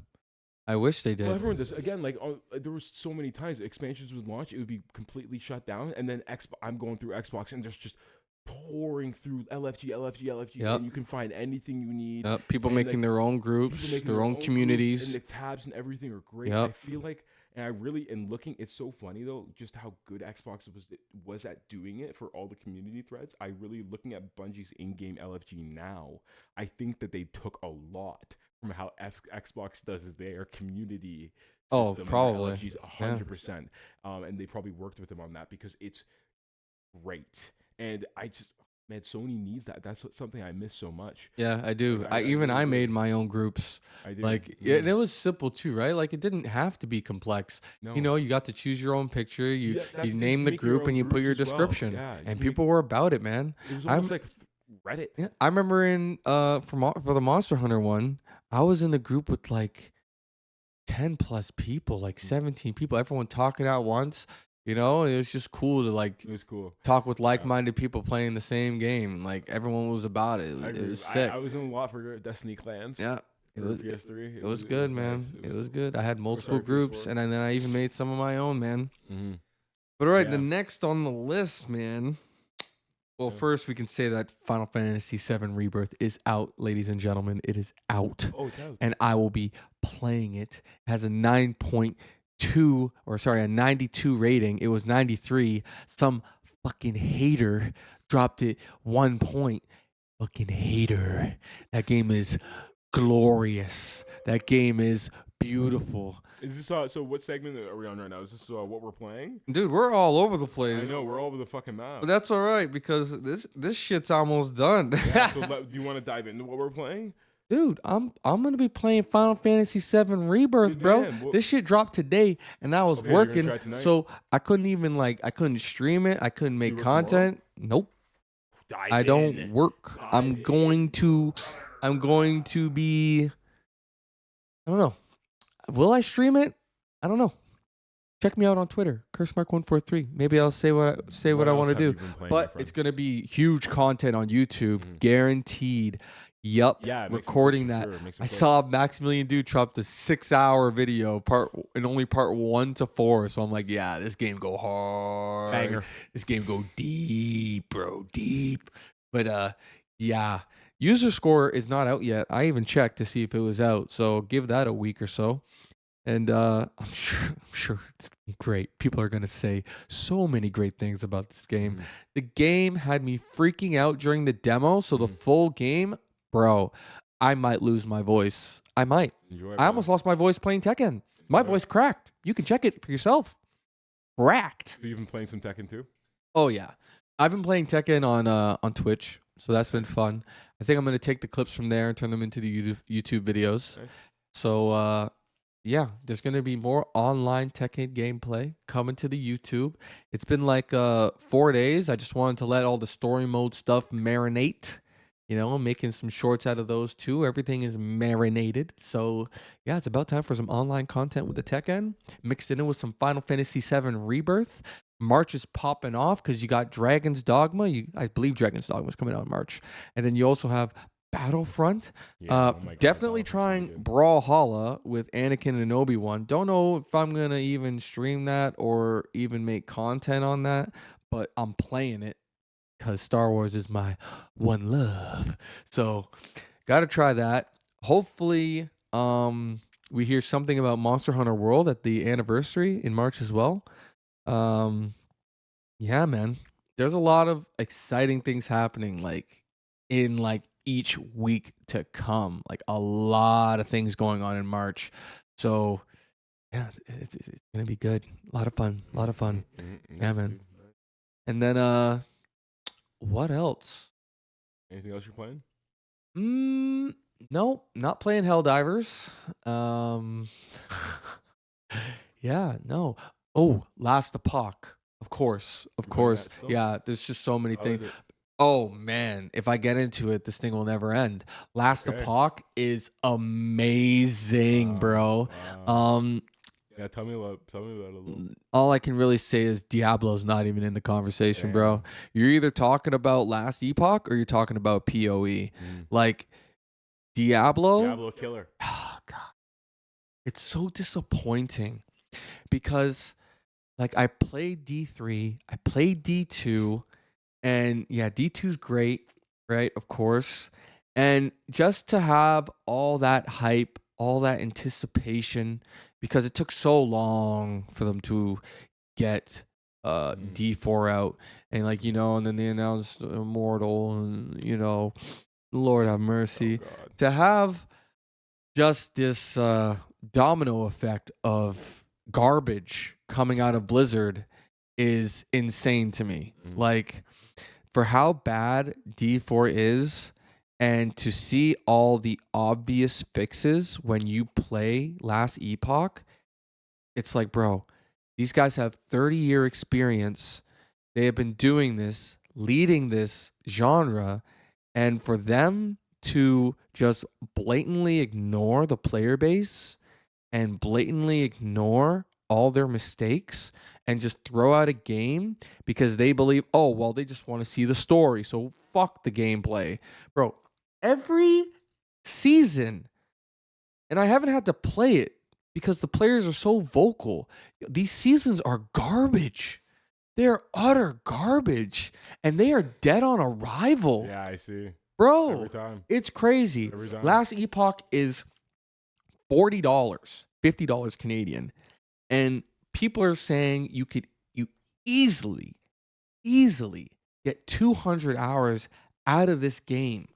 I wish they did. Well, everyone does. Again, like there was so many times expansions would launch, it would be completely shut down, and then I'm going through Xbox and just pouring through LFG, and you can find anything you need. People making their own groups, their own communities, and the tabs and everything are great. I feel like, and I really, in looking, it's so funny though, just how good Xbox was at doing it for all the community threads. I really, looking at Bungie's in-game LFG now, I think that they took a lot from how Xbox does their community system. Probably. LFG's 100%. And they probably worked with them on that because it's great. And man, Sony needs that. That's something I miss so much. Yeah, I do. I made my own groups. I did. And it was simple too, right? Like it didn't have to be complex. No. You got to choose your own picture. You name the group and you put your description. Well. And people were about it, man. It was almost like Reddit. Yeah, I remember for the Monster Hunter one, I was in the group with like 10 plus people, like 17 people, everyone talking at once. It was just cool to talk with like-minded people playing the same game. Like everyone was about it. It was sick. I was in a lot for Destiny clans. Yeah. It was PS3. It was good, man. Nice. It was good. I had multiple groups, and then I even made some of my own, man. Mm-hmm. But all right, the next on the list, man. Well, first we can say that Final Fantasy VII Rebirth is out, ladies and gentlemen. It is out. Oh, it's out. And I will be playing it. It has a 92 rating. It was 93. Some fucking hater dropped it 1 point. Fucking hater. That game is glorious. That game is beautiful. Is this so? What segment are we on right now? Is this what we're playing? Dude, we're all over the place. I know we're all over the fucking map. But that's all right because this shit's almost done. Yeah, so do you want to dive into what we're playing? Dude, I'm gonna be playing Final Fantasy VII Rebirth, bro. This shit dropped today, and I was working, so I couldn't stream it. I couldn't make content. Nope. I don't work. I'm going to be. I don't know. Will I stream it? I don't know. Check me out on Twitter, CurseMark143. Maybe I'll say what I want to do. But it's gonna be huge content on YouTube, guaranteed. Yup. Yeah, recording that. I saw Maximilian Dude drop the 6-hour video only part 1 to 4. So I'm like, yeah, this game go hard. Banger. This game go deep, bro, deep. But yeah. User score is not out yet. I even checked to see if it was out. So give that a week or so. And I'm sure it's great. People are going to say so many great things about this game. The game had me freaking out during the demo. So the full game, bro, I might lose my voice. I might. I almost lost my voice playing Tekken. My voice cracked. You can check it for yourself. Cracked. So you've been playing some Tekken too? Oh, yeah. I've been playing Tekken on Twitch. So that's been fun. I think I'm going to take the clips from there and turn them into the YouTube videos. Nice. So yeah, there's gonna be more online Tekken gameplay coming to the YouTube. It's been like 4 days. I just wanted to let all the story mode stuff marinate. I'm making some shorts out of those too. Everything is marinated. So yeah, it's about time for some online content with the Tekken. Mixed it in with some Final Fantasy VII Rebirth. March is popping off because you got Dragon's Dogma. I believe Dragon's Dogma is coming out in March. And then you also have Battlefront. Yeah, oh my God, Definitely Battlefront's gonna be trying good. Brawlhalla with Anakin and Obi-Wan. Don't know if I'm gonna even stream that or even make content on that, but I'm playing it because Star Wars is my one love. So gotta try that. Hopefully, we hear something about Monster Hunter World at the anniversary in March as well. Yeah, man. There's a lot of exciting things happening in each week to come. Like a lot of things going on in March. So, yeah, it's going to be good. A lot of fun. A lot of fun. Yeah, Nice, man. dude, nice. And then what else? Anything else you're playing? No, not playing Helldivers. Yeah, no. Oh, Last Epoch. Of course. Of You playing course. that still? Yeah, there's just so many How things. is it? Oh man, if I get into it, this thing will never end. Last Okay. Epoch is amazing, bro. Wow. Um, Yeah, tell me about it a little. all I can really say is Diablo's not even in the conversation, bro. You're either talking about Last Epoch or you're talking about PoE. Like Diablo. Diablo killer. Oh god, it's so disappointing because like I played D3, I played D2. And yeah, D2's great, right? Of course. And just to have all that hype, all that anticipation, because it took so long for them to get D4 out. And and then they announced Immortal and Lord have mercy. Oh God. To have just this domino effect of garbage coming out of Blizzard is insane to me. Like for how bad D4 is and to see all the obvious fixes when you play Last Epoch, it's like, bro, these guys have 30-year experience. They have been doing this, leading this genre, and for them to just blatantly ignore the player base and blatantly ignore all their mistakes and just throw out a game because they believe, oh, well, they just want to see the story. So fuck the gameplay. Bro, every season, and I haven't had to play it because the players are so vocal. These seasons are garbage. They're utter garbage. And they are dead on arrival. Yeah, I see. Bro, Every time. it's crazy. Every time. Last Epoch is $40, $50 Canadian. And people are saying you easily get 200 hours out of this game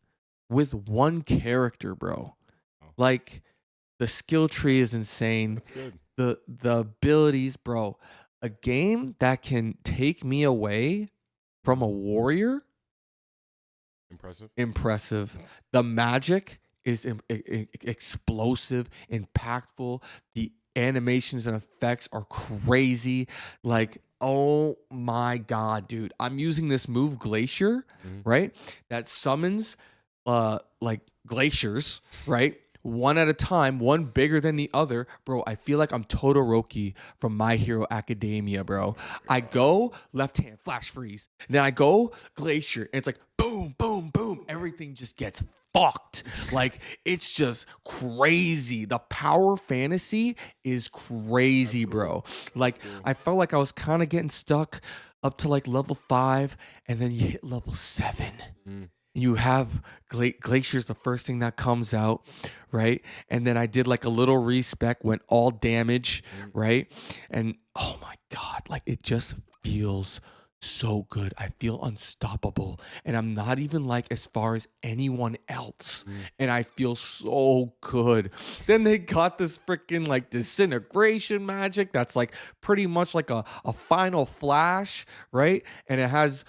with one character, bro. Oh. Like the skill tree is insane. That's good. The abilities, bro. A game that can take me away from a warrior. Impressive. The magic is explosive, impactful. The animations and effects are crazy. Like, oh my god, dude. I'm using this move Glacier, right? That summons like glaciers, right? One at a time, one bigger than the other. Bro, I feel like I'm Todoroki from My Hero Academia, bro. I go left hand, flash freeze. And then I go glacier. And it's like boom, boom, boom. Everything just gets fucked. Like, it's just crazy. The power fantasy is crazy, bro. Like, I felt like I was kind of getting stuck up to like level 5, and then you hit level 7. You have Glacier's the first thing that comes out, right? And then I did like a little respec, went all damage, right? And oh my god, like it just feels so good. I feel unstoppable, and I'm not even like as far as anyone else, and I feel so good. Then they got this freaking like disintegration magic that's like pretty much like a final flash, right? And it has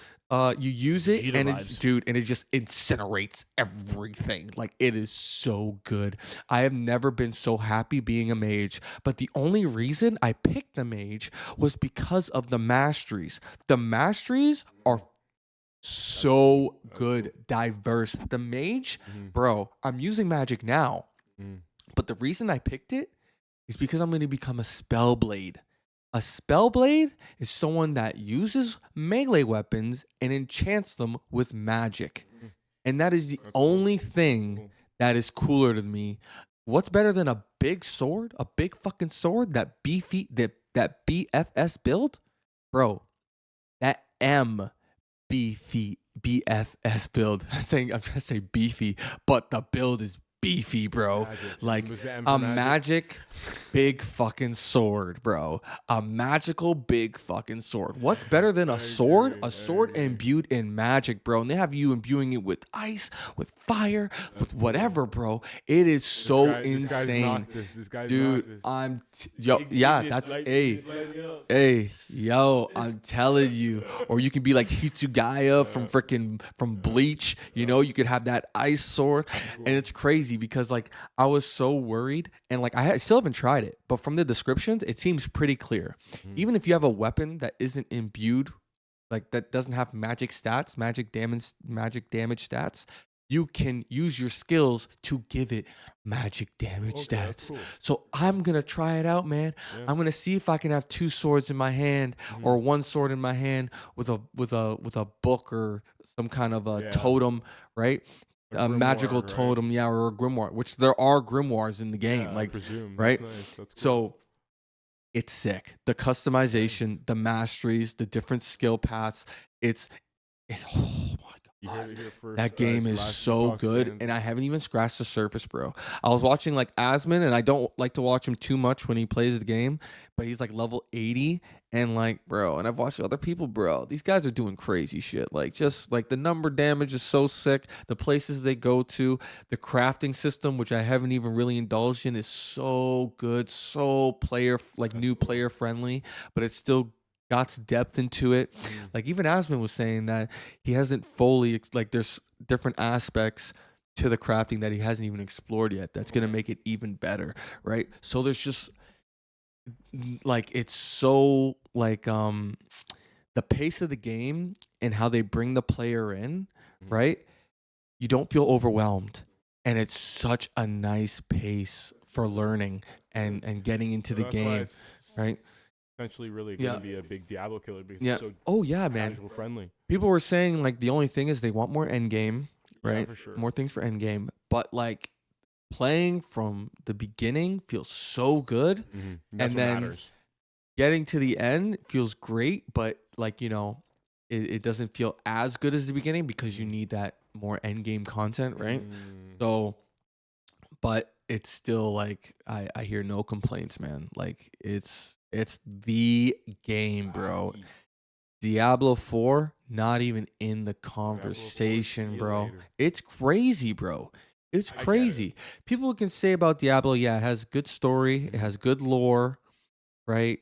You use it, Vegeta and vibes. and it just incinerates everything. Like, it is so good. I have never been so happy being a mage. But the only reason I picked the mage was because of the masteries. The masteries are so good, diverse. The mage, bro, I'm using magic now. But the reason I picked it is because I'm going to become a spellblade. A spellblade is someone that uses melee weapons and enchants them with magic. And that is the only thing that is cooler to me. What's better than a big sword? A big fucking sword? That BFS build? Bro, that BFS build. I'm trying to say beefy, but the build is beefy, bro. Magic. Like Was the M a for magic? big fucking sword, bro. A magical big fucking sword. What's better than a sword? agree, A sword I agree. imbued in magic, bro. And they have you imbuing it with ice, with fire, with whatever, bro. It is so This guy's insane. knocked this guy's Dude, knocked this. yo, yeah, that's hey, yo, I'm telling you. Or you can be like Hitsugaya from Bleach. You know, you could have that ice sword, and it's crazy because like I was so worried, and like I still haven't tried it, but from the descriptions, it seems pretty clear. Even if you have a weapon that isn't imbued, like that doesn't have magic stats, magic damage stats, you can use your skills to give it magic damage Okay, that's stats. cool. So I'm gonna try it out, man. Yeah. I'm gonna see if I can have two swords in my hand or one sword in my hand with a book or some kind of a Yeah. totem, right? A magical grimoire, right? totem, yeah, or a grimoire, which there are grimoires in the game, Yeah, I like presume. right? That's nice. That's cool. So it's sick. The customization, the masteries, the different skill paths. It's oh my you god. heard it here first. That game is so good, and I haven't even scratched the surface, bro. I was watching like Asmon, and I don't like to watch him too much when he plays the game, but he's like level 80, and like, bro, and I've watched other people, bro. These guys are doing crazy shit. Like, just like the number damage is so sick. The places they go to, the crafting system, which I haven't even really indulged in, is so good, so new player friendly, but it's still got depth into it. Like even Asmon was saying that he hasn't fully like there's different aspects to the crafting that he hasn't even explored yet that's going to make it even better, right? So there's just like it's so like the pace of the game and how they bring the player in, right? You don't feel overwhelmed, and it's such a nice pace for learning and getting into the That's why game, it's right? essentially really going to be a big Diablo killer because Yeah. it's so Oh yeah, man. casual friendly. People were saying like the only thing is they want more end game, right? Yeah, for sure. More things for end game, but like playing from the beginning feels so good, That's and what then matters. getting to the end feels great, but like it doesn't feel as good as the beginning because you need that more end game content, right? So, but it's still like I hear no complaints, man. Like it's the game, bro. Diablo 4, not even in the conversation, see you bro. later. It's crazy, bro. It's I get it. crazy. People can say about Diablo, yeah, it has good story, it has good lore, right?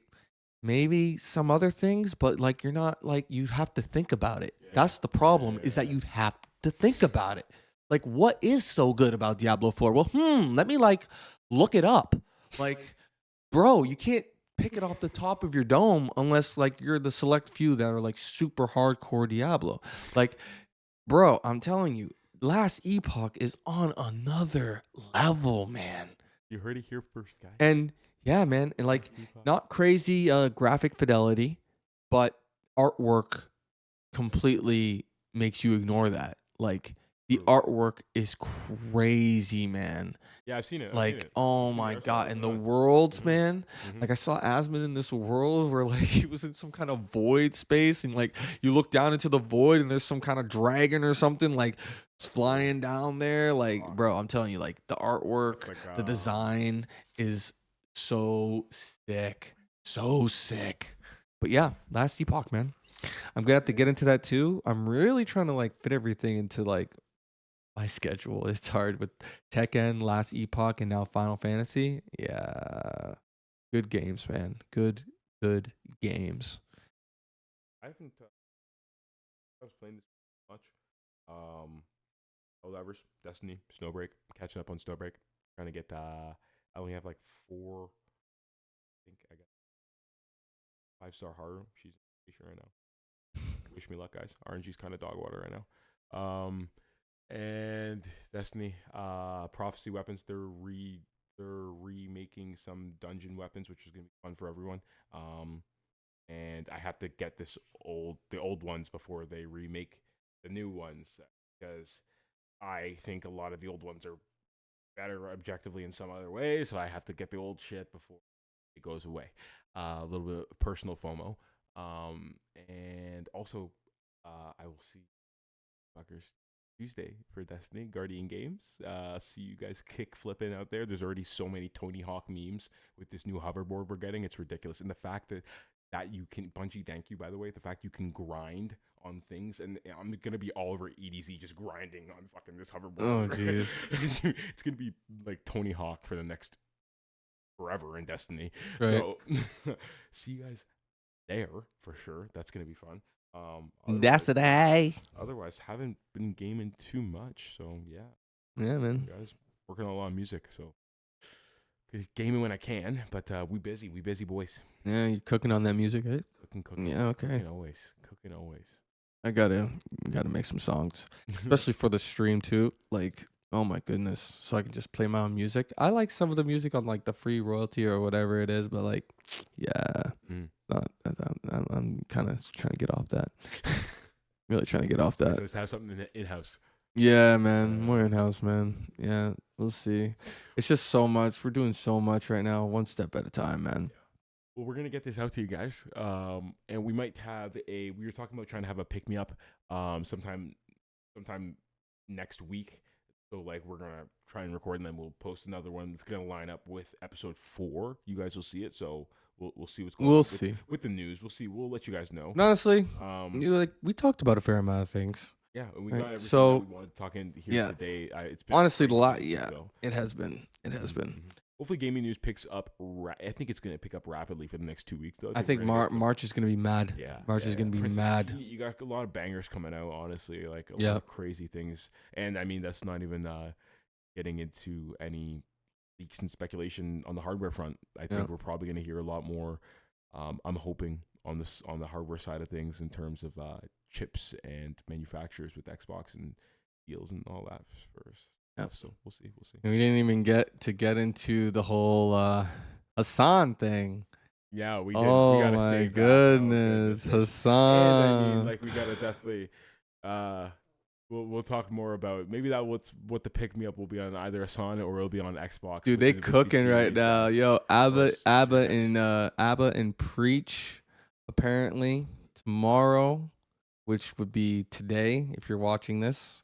Maybe some other things, but like you're not like you have to think about it. That's the problem, is that you have to think about it. Like, what is so good about Diablo 4? Well, let me like look it up. Like, bro, you can't pick it off the top of your dome unless like you're the select few that are like super hardcore Diablo. Like, bro, I'm telling you, Last Epoch is on another level, man. You heard it here first, guys. And yeah, man, and like not crazy graphic fidelity, but artwork completely makes you ignore that. Like the artwork is crazy, man. Yeah, I've seen it. Like, oh my god, and the worlds, man. Like I saw Asmon in this world where like he was in some kind of void space, and like you look down into the void, and there's some kind of dragon or something like flying down there. Like, bro, I'm telling you, like the artwork, like, the design is so sick, so sick. But yeah, Last Epoch, man. I'm gonna have to get into that too. I'm really trying to like fit everything into like my schedule. It's hard with Tekken, Last Epoch, and now Final Fantasy. Yeah, good games, man. Good games. I haven't I was playing this much. Helldivers, Destiny, Snowbreak. Catching up on Snowbreak. Trying to get. I only have like 4. I think I got 5-star Haru. She's in right now. Wish me luck, guys. RNG's kind of dog water right now. And Destiny, Prophecy weapons. They're remaking some dungeon weapons, which is gonna be fun for everyone. And I have to get the old ones before they remake the new ones, because I think a lot of the old ones are better objectively in some other ways. So I have to get the old shit before it goes away. A little bit of personal FOMO. And also, I will see fuckers Tuesday for Destiny Guardian Games. See you guys kick flipping out there. There's already so many Tony Hawk memes with this new hoverboard we're getting. It's ridiculous. And the fact that you can, Bungie, thank you, by the way, the fact you can grind on things, and I'm gonna be all over EDZ just grinding on fucking this hoverboard. Oh jeez. It's gonna be like Tony Hawk for the next forever in Destiny. Right. So see you guys there for sure. That's gonna be fun. That's it. Hey. Otherwise, haven't been gaming too much. So yeah, Yeah, man. guys, working on a lot of music. So gaming when I can, but we busy boys. Yeah, you cooking on that music, right? Cooking. Yeah, okay. Cooking always. I gotta make some songs, especially for the stream too. Like, oh my goodness, so I can just play my own music. I like some of the music on like the free royalty or whatever it is, but like, yeah, I'm kind of trying to get off that. Really trying to get off that. Let's have something in house. Yeah, man, more in house, man. Yeah, we'll see. It's just so much. We're doing so much right now, one step at a time, man. Well, we're gonna get this out to you guys, and we might have we were talking about trying to have a pick me up, sometime next week. So like we're gonna try and record, and then we'll post another one that's gonna line up with episode 4. You guys will see it, so we'll see what's going on. We'll see with the news. We'll see. We'll let you guys know. And honestly, we talked about a fair amount of things. Yeah, we right. got everything so that we wanted to talk in here today. It's been honestly a lot. Yeah, it has been. Mm-hmm. Hopefully, gaming news picks up. I think it's going to pick up rapidly for the next 2 weeks, though. I think March is going to be mad. Yeah, March is going to be mad. You got a lot of bangers coming out, honestly, like a lot of crazy things. And I mean, that's not even getting into any leaks and speculation on the hardware front. I think we're probably going to hear a lot more. I'm hoping on the hardware side of things in terms of chips and manufacturers with Xbox and deals and all that first. Yeah, so we'll see. We didn't even get into the whole Hassan thing. Yeah, we did. Oh we gotta my save goodness, that. Hassan. And I mean, like we gotta definitely. We'll talk more about maybe that what the pick me up will be on either Hassan or it'll be on Xbox. Dude, they cooking right now. Yo, Abba and Preach apparently tomorrow, which would be today if you're watching this.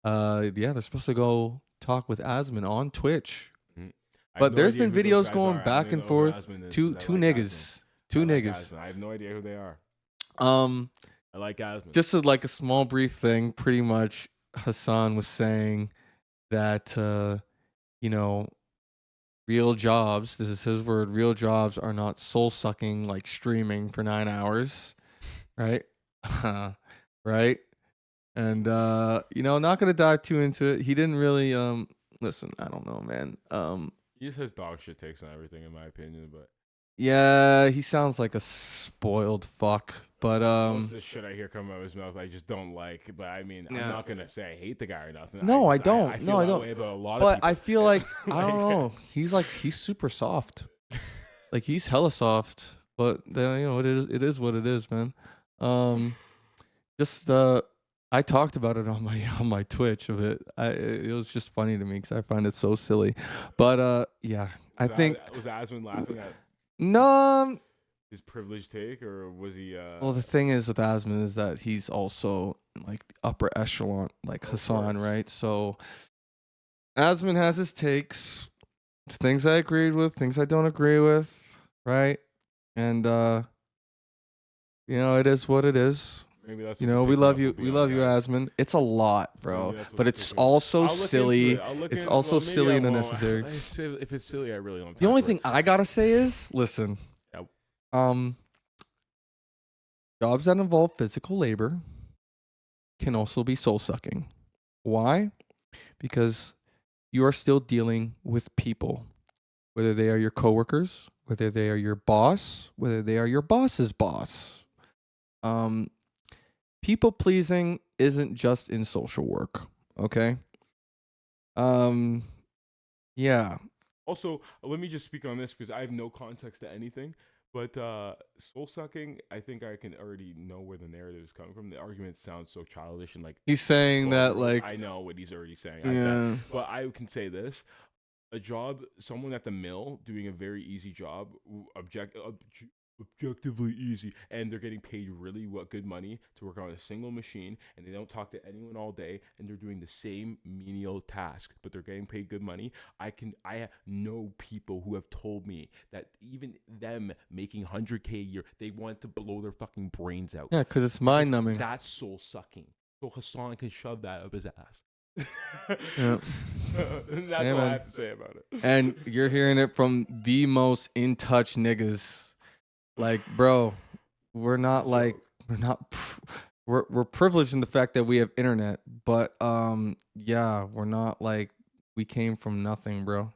They're supposed to go talk with Asmon on Twitch. Mm-hmm. But there's been videos going back and forth. Two niggas. Two niggas. I have no idea who they are. I like Asmon. Just like a small brief thing, pretty much Hassan was saying that real jobs, this is his word, real jobs are not soul sucking like streaming for 9 hours. Right? Right? And not gonna dive too into it. He didn't really listen, I don't know, man. He just has dog shit takes on everything in my opinion, but yeah, he sounds like a spoiled fuck. But most of the shit I hear coming out of his mouth I just don't like. But I mean, I'm not gonna say I hate the guy or nothing. No, I don't. I feel no, I don't. Way about a lot but of people. I feel like I don't know. He's super soft. Like he's hella soft. But then it is what it is, man. I talked about it on my Twitch of it. It was just funny to me because I find it so silly. But I think was Asmon laughing at no his privileged take, or was he? Well, the thing is with Asmon is that he's also like the upper echelon, like Hassan, right? So Asmon has his takes. It's things I agreed with, things I don't agree with, right? And it is what it is. Maybe that's we love you. We love you, Asmon. It's a lot, bro. But it's also silly. It's also silly and unnecessary. If it's silly, I really don't. The only thing I gotta say is, listen. Jobs that involve physical labor can also be soul sucking. Why? Because you are still dealing with people, whether they are your coworkers, whether they are your boss, whether they are your boss's boss. People pleasing isn't just in social work, okay? Yeah. Also, let me just speak on this because I have no context to anything. But soul sucking, I think I can already know where the narrative is coming from. The argument sounds so childish and like He's saying that 12-year-old. like I know what he's already saying. yeah. But I can say this: a job, someone at the mill doing a very easy job, objectively easy, and they're getting paid really good money to work on a single machine, and they don't talk to anyone all day, and they're doing the same menial task, but they're getting paid good money. I know people who have told me that even them making 100K a year, they want to blow their fucking brains out. Yeah, because it's mind numbing. That's soul sucking. So Hassan can shove that up his ass. Yeah. So that's what I have to say about it. And you're hearing it from the most in touch niggas. Like, bro, we're privileged in the fact that we have internet, but yeah, we're not like we came from nothing, bro.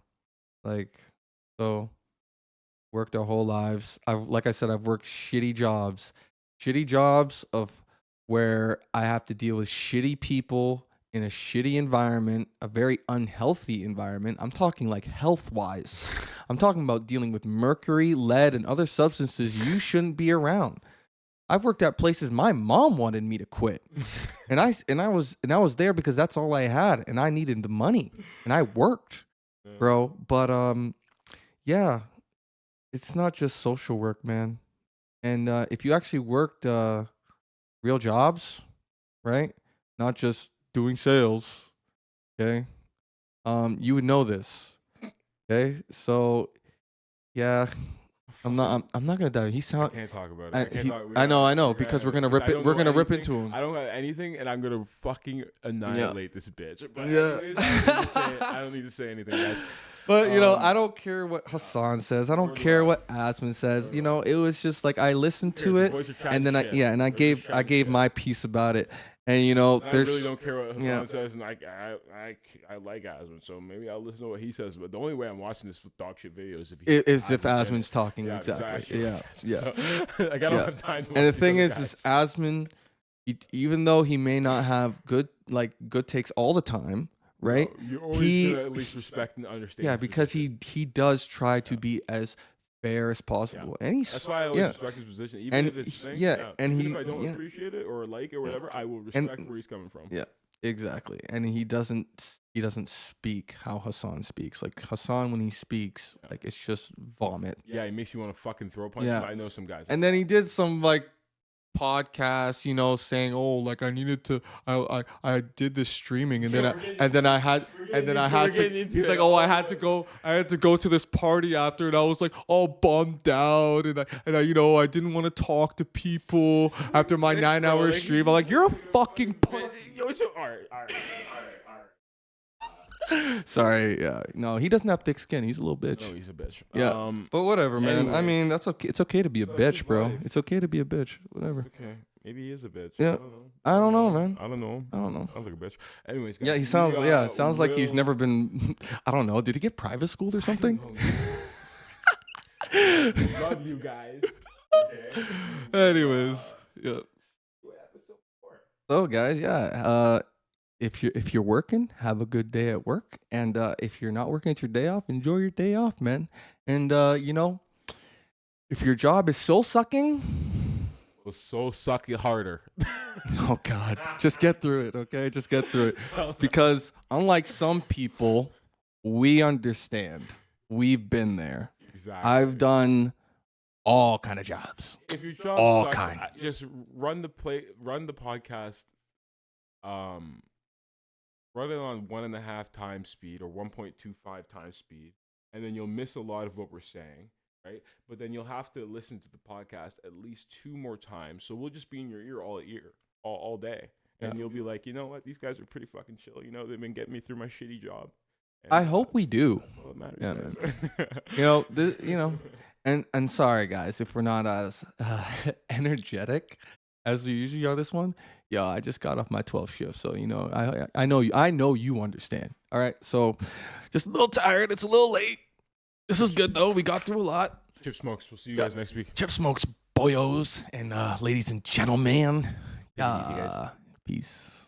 Like, so worked our whole lives. I've worked shitty jobs of where I have to deal with shitty people in a shitty environment, a very unhealthy environment. I'm talking like health-wise. I'm talking about dealing with mercury, lead, and other substances you shouldn't be around. I've worked at places my mom wanted me to quit. and I was there because that's all I had, and I needed the money. And I worked, bro. But yeah, it's not just social work, man. And if you actually worked real jobs, right? Not just doing sales, okay? You would know this. Okay? So yeah, I'm not gonna die. He sound. I can't talk about it. I know, because we're gonna rip it. We're gonna rip into him. I don't got anything, and I'm gonna fucking annihilate this bitch. But Yeah. anyways, I don't need to say anything, guys. But you know, I don't care what Hassan says. I don't care what Asman says. You know, it was just like I listened to it, and then I gave my piece about it. And you know, I there's really don't care what Hassan says, and I like Asman, so maybe I'll listen to what he says. But the only way I'm watching this dog shit videos if Asman's talking. Yeah, exactly. Yeah. So, like I don't have time. To and the thing is Asman, even though he may not have good takes all the time, right? You're always gonna at least respect and understand. Yeah, because he does try to be as fair as possible, and that's why I always respect his position, even if it's and even if I don't appreciate it or like it or whatever, I will respect where he's coming from. Yeah, exactly. And he doesn't speak how Hassan speaks. Like Hassan, when he speaks, like it's just vomit. Yeah, he makes you want to fucking throw punches. Yeah, I know some guys. And then he did some like podcast, you know, saying, "Oh, like I needed to, I did this streaming, and then I had to." He's like, "Oh, I had to go to this party after, and I was like all bummed out, and I you know, I didn't want to talk to people after my 9-hour stream." I'm like, "You're a fucking pussy." All right. Sorry, yeah, no, he doesn't have thick skin. He's a little bitch. No, he's a bitch. Yeah, but whatever, man. Anyways. I mean, that's okay. It's okay to be a bitch, bro. It's okay to be a bitch. Whatever. Okay, maybe he is a bitch. Yeah, I don't know, man. I don't know. Sounds like a bitch. Anyways, guys, yeah, he sounds. Yeah, sounds like he's never been. I don't know. Did he get private schooled or something? Love you guys. Okay. Anyways, yeah. So, guys, yeah. If you're working, have a good day at work, and if you're not working, it's your day off. Enjoy your day off, man. And you know, if your job is soul sucking, well, soul suck it harder. Oh God, just get through it, okay? Just get through it, because unlike some people, we understand. We've been there. Exactly. I've done all kind of jobs. If your job all sucks, kind, just run the podcast. Run it on 1.5 times speed or 1.25 times speed, and then you'll miss a lot of what we're saying, right? But then you'll have to listen to the podcast at least 2 more times. So we'll just be in your ear all day, and you'll be like, you know what? These guys are pretty fucking chill. You know, they've been getting me through my shitty job. And I hope we do. That's all that matters. Yeah, man. You know, and sorry guys if we're not as energetic as we usually are this one. Yeah, I just got off my 12 shift, so you know, I know you understand. All right, so just a little tired. It's a little late. This is good though. We got through a lot. Chip Smokes. We'll see you guys next week. Chip Smokes, boyos, and ladies and gentlemen. Take it easy, guys. Peace.